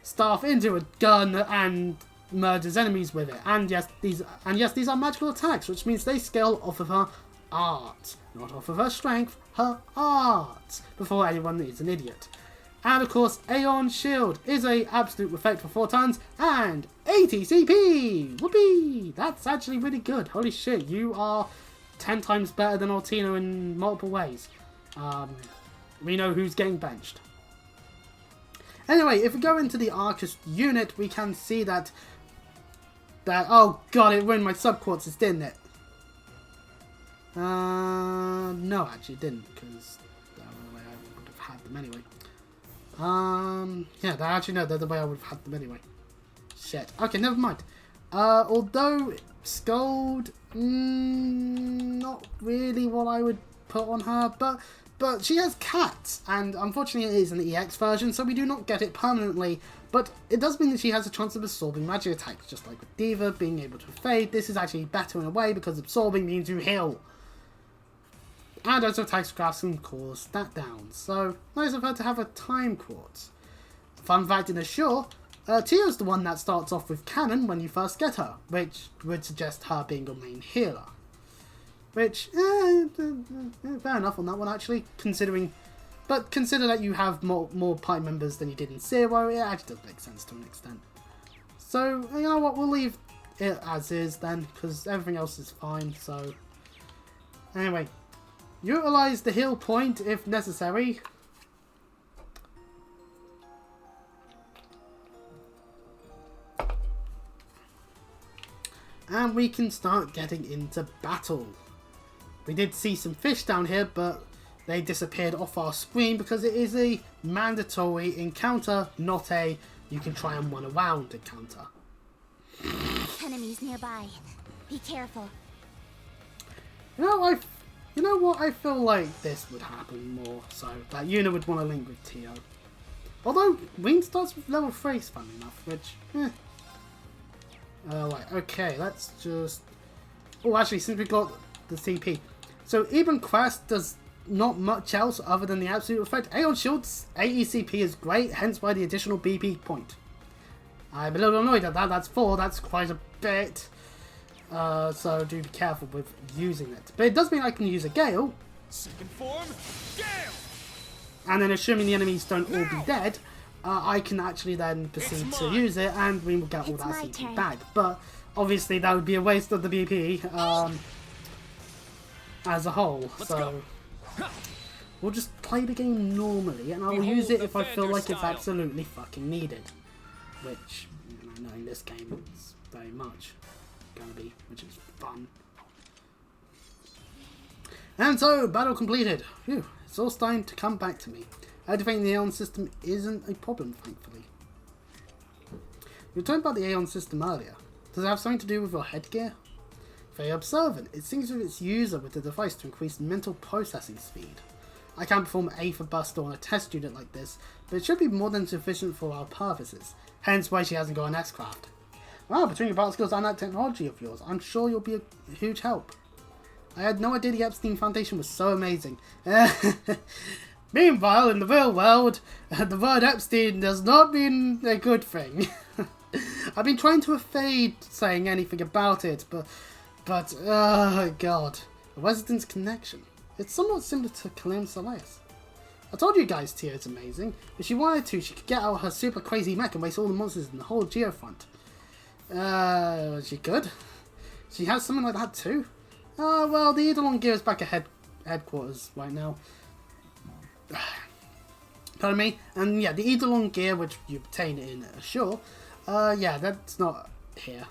S1: staff into a gun and murders enemies with it. And yes, these are magical attacks, which means they scale off of her art, not off of her strength, her art, before anyone is an idiot. And of course, Aeon Shield is a absolute effect for 4 turns and 80 CP! Whoopee! That's actually really good. Holy shit, you are 10 times better than Ortino in multiple ways. We know who's getting benched. Anyway, if we go into the Arcus unit, we can see that oh god, it ruined my subquarters, didn't it? No, actually it didn't, because I would have had them anyway. Yeah, actually no, they're the way I would have had them anyway. Shit. Okay, never mind. Although Scold, not really what I would put on her, but she has cats, and unfortunately it is an EX version, so we do not get it permanently, but it does mean that she has a chance of absorbing magic attacks, just like with Diva being able to evade. This is actually better in a way, because absorbing means you heal. And also attacks graphs and cause that down, so nice of her to have a time quartz. Fun fact in Assure, Tia's the one that starts off with Cannon when you first get her, which would suggest her being your main healer. Which, fair enough on that one actually, considering, but consider that you have more party members than you did in Zero, it actually does make sense to an extent. So, you know what, we'll leave it as is then, because everything else is fine, so. Anyway, utilize the heal point if necessary. And we can start getting into battle. We did see some fish down here, but they disappeared off our screen because it is a mandatory encounter, not a you can try and run around encounter.
S4: Enemies nearby. Be careful.
S1: You know what? I feel like this would happen more, so that Yuna would want to link with Tio. Although Ween starts with level 3, funny enough, which, right, okay, let's just. Oh, actually, since we got the CP. So Eben Quest does not much else other than the absolute effect. Aeon Shield's AECP is great, hence why the additional BP point. I'm a little annoyed at that. That's 4, that's quite a bit. So do be careful with using it. But it does mean I can use a Gale.
S5: Second form, Gale!
S1: And then assuming the enemies don't all be dead, I can actually then proceed to use it and we will get all that CP back. But obviously that would be a waste of the BP as a whole. So we'll just play the game normally and I'll use it if I feel like it's absolutely fucking needed. Which, you know, knowing this game, it's very much gonna be, which is fun. And so, battle completed. Phew, it's all starting to come back to me. Activating the Aeon system isn't a problem, thankfully. We were talking about the Aeon system earlier. Does it have something to do with your headgear? Very observant. It syncs with its user with the device to increase mental processing speed. I can't perform A for Buster on a test unit like this, but it should be more than sufficient for our purposes. Hence why she hasn't got an S-Craft. Well, between your battle skills and that technology of yours, I'm sure you'll be a huge help. I had no idea the Epstein Foundation was so amazing. Meanwhile, in the real world, the word Epstein does not mean a good thing. I've been trying to evade saying anything about it, but oh god. A Residence Connection. It's somewhat similar to Kalim Soleus. I told you guys Tio's amazing. If she wanted to, she could get out her super crazy mech and waste all the monsters in the whole Geofront. She could. She has something like that too. Well, the Eidolon gear is back at headquarters right now. Pardon me. And yeah, the Eidolon gear, which you obtain in Assure, yeah, that's not here.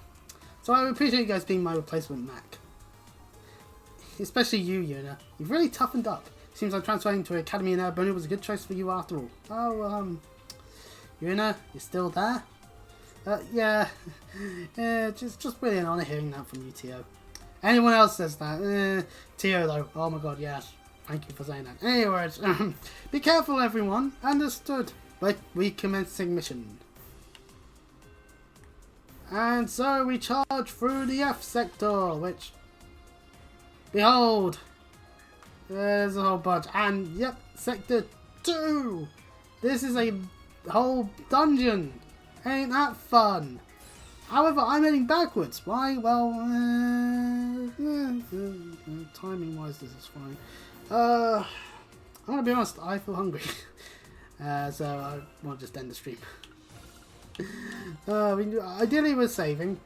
S1: So I appreciate you guys being my replacement Mac. Especially you, Yuna. You've really toughened up. Seems like transferring to Academy in Airborne was a good choice for you after all. Oh, Yuna, you're still there? Yeah. Just really an honour hearing that from you, Tio. Anyone else says that? Tio, though. Oh my god, yes. Thank you for saying that. Anyways, be careful, everyone. Understood. recommencing mission. And so we charge through the F sector, which, behold, there's a whole bunch. And yep, sector 2. This is a whole dungeon. Ain't that fun? However, I'm heading backwards. Why? Well, timing wise, this is fine. I'm gonna be honest, I feel hungry. So I want to just end the stream. Ideally we're saving.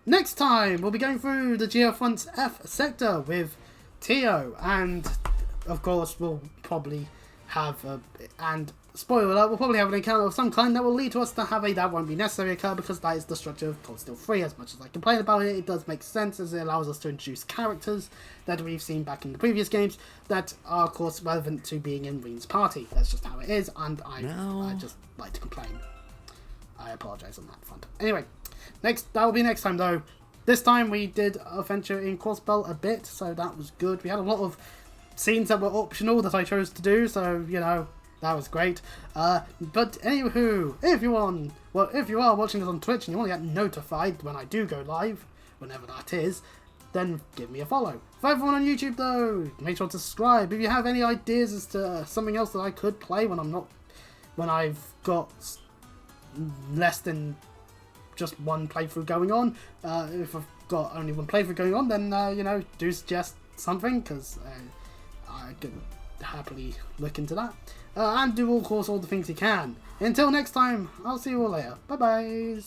S1: Next time we'll be going through the Geofront's F sector with Tio, and of course we'll probably have and spoiler alert, we'll probably have an encounter of some kind that will lead to us to have a that won't be necessary occur, because that is the structure of Cold Steel 3. As much as I complain about it, it does make sense, as it allows us to introduce characters that we've seen back in the previous games that are of course relevant to being in Reen's party. That's just how it is, and I just like to complain. I apologise on that front. Anyway, that will be next time though. This time we did adventure in Crossbell a bit, so that was good. We had a lot of scenes that were optional that I chose to do, so you know, that was great. But anywho, if you are watching this on Twitch and you want to get notified when I do go live, whenever that is, then give me a follow. For everyone on YouTube though, make sure to subscribe. If you have any ideas as to something else that I could play when I've got less than just one playthrough going on, if I've got only one playthrough going on, then you know, do suggest something, because I could happily look into that. And do of course all the things you can. Until next time, I'll see you all later. Bye bye.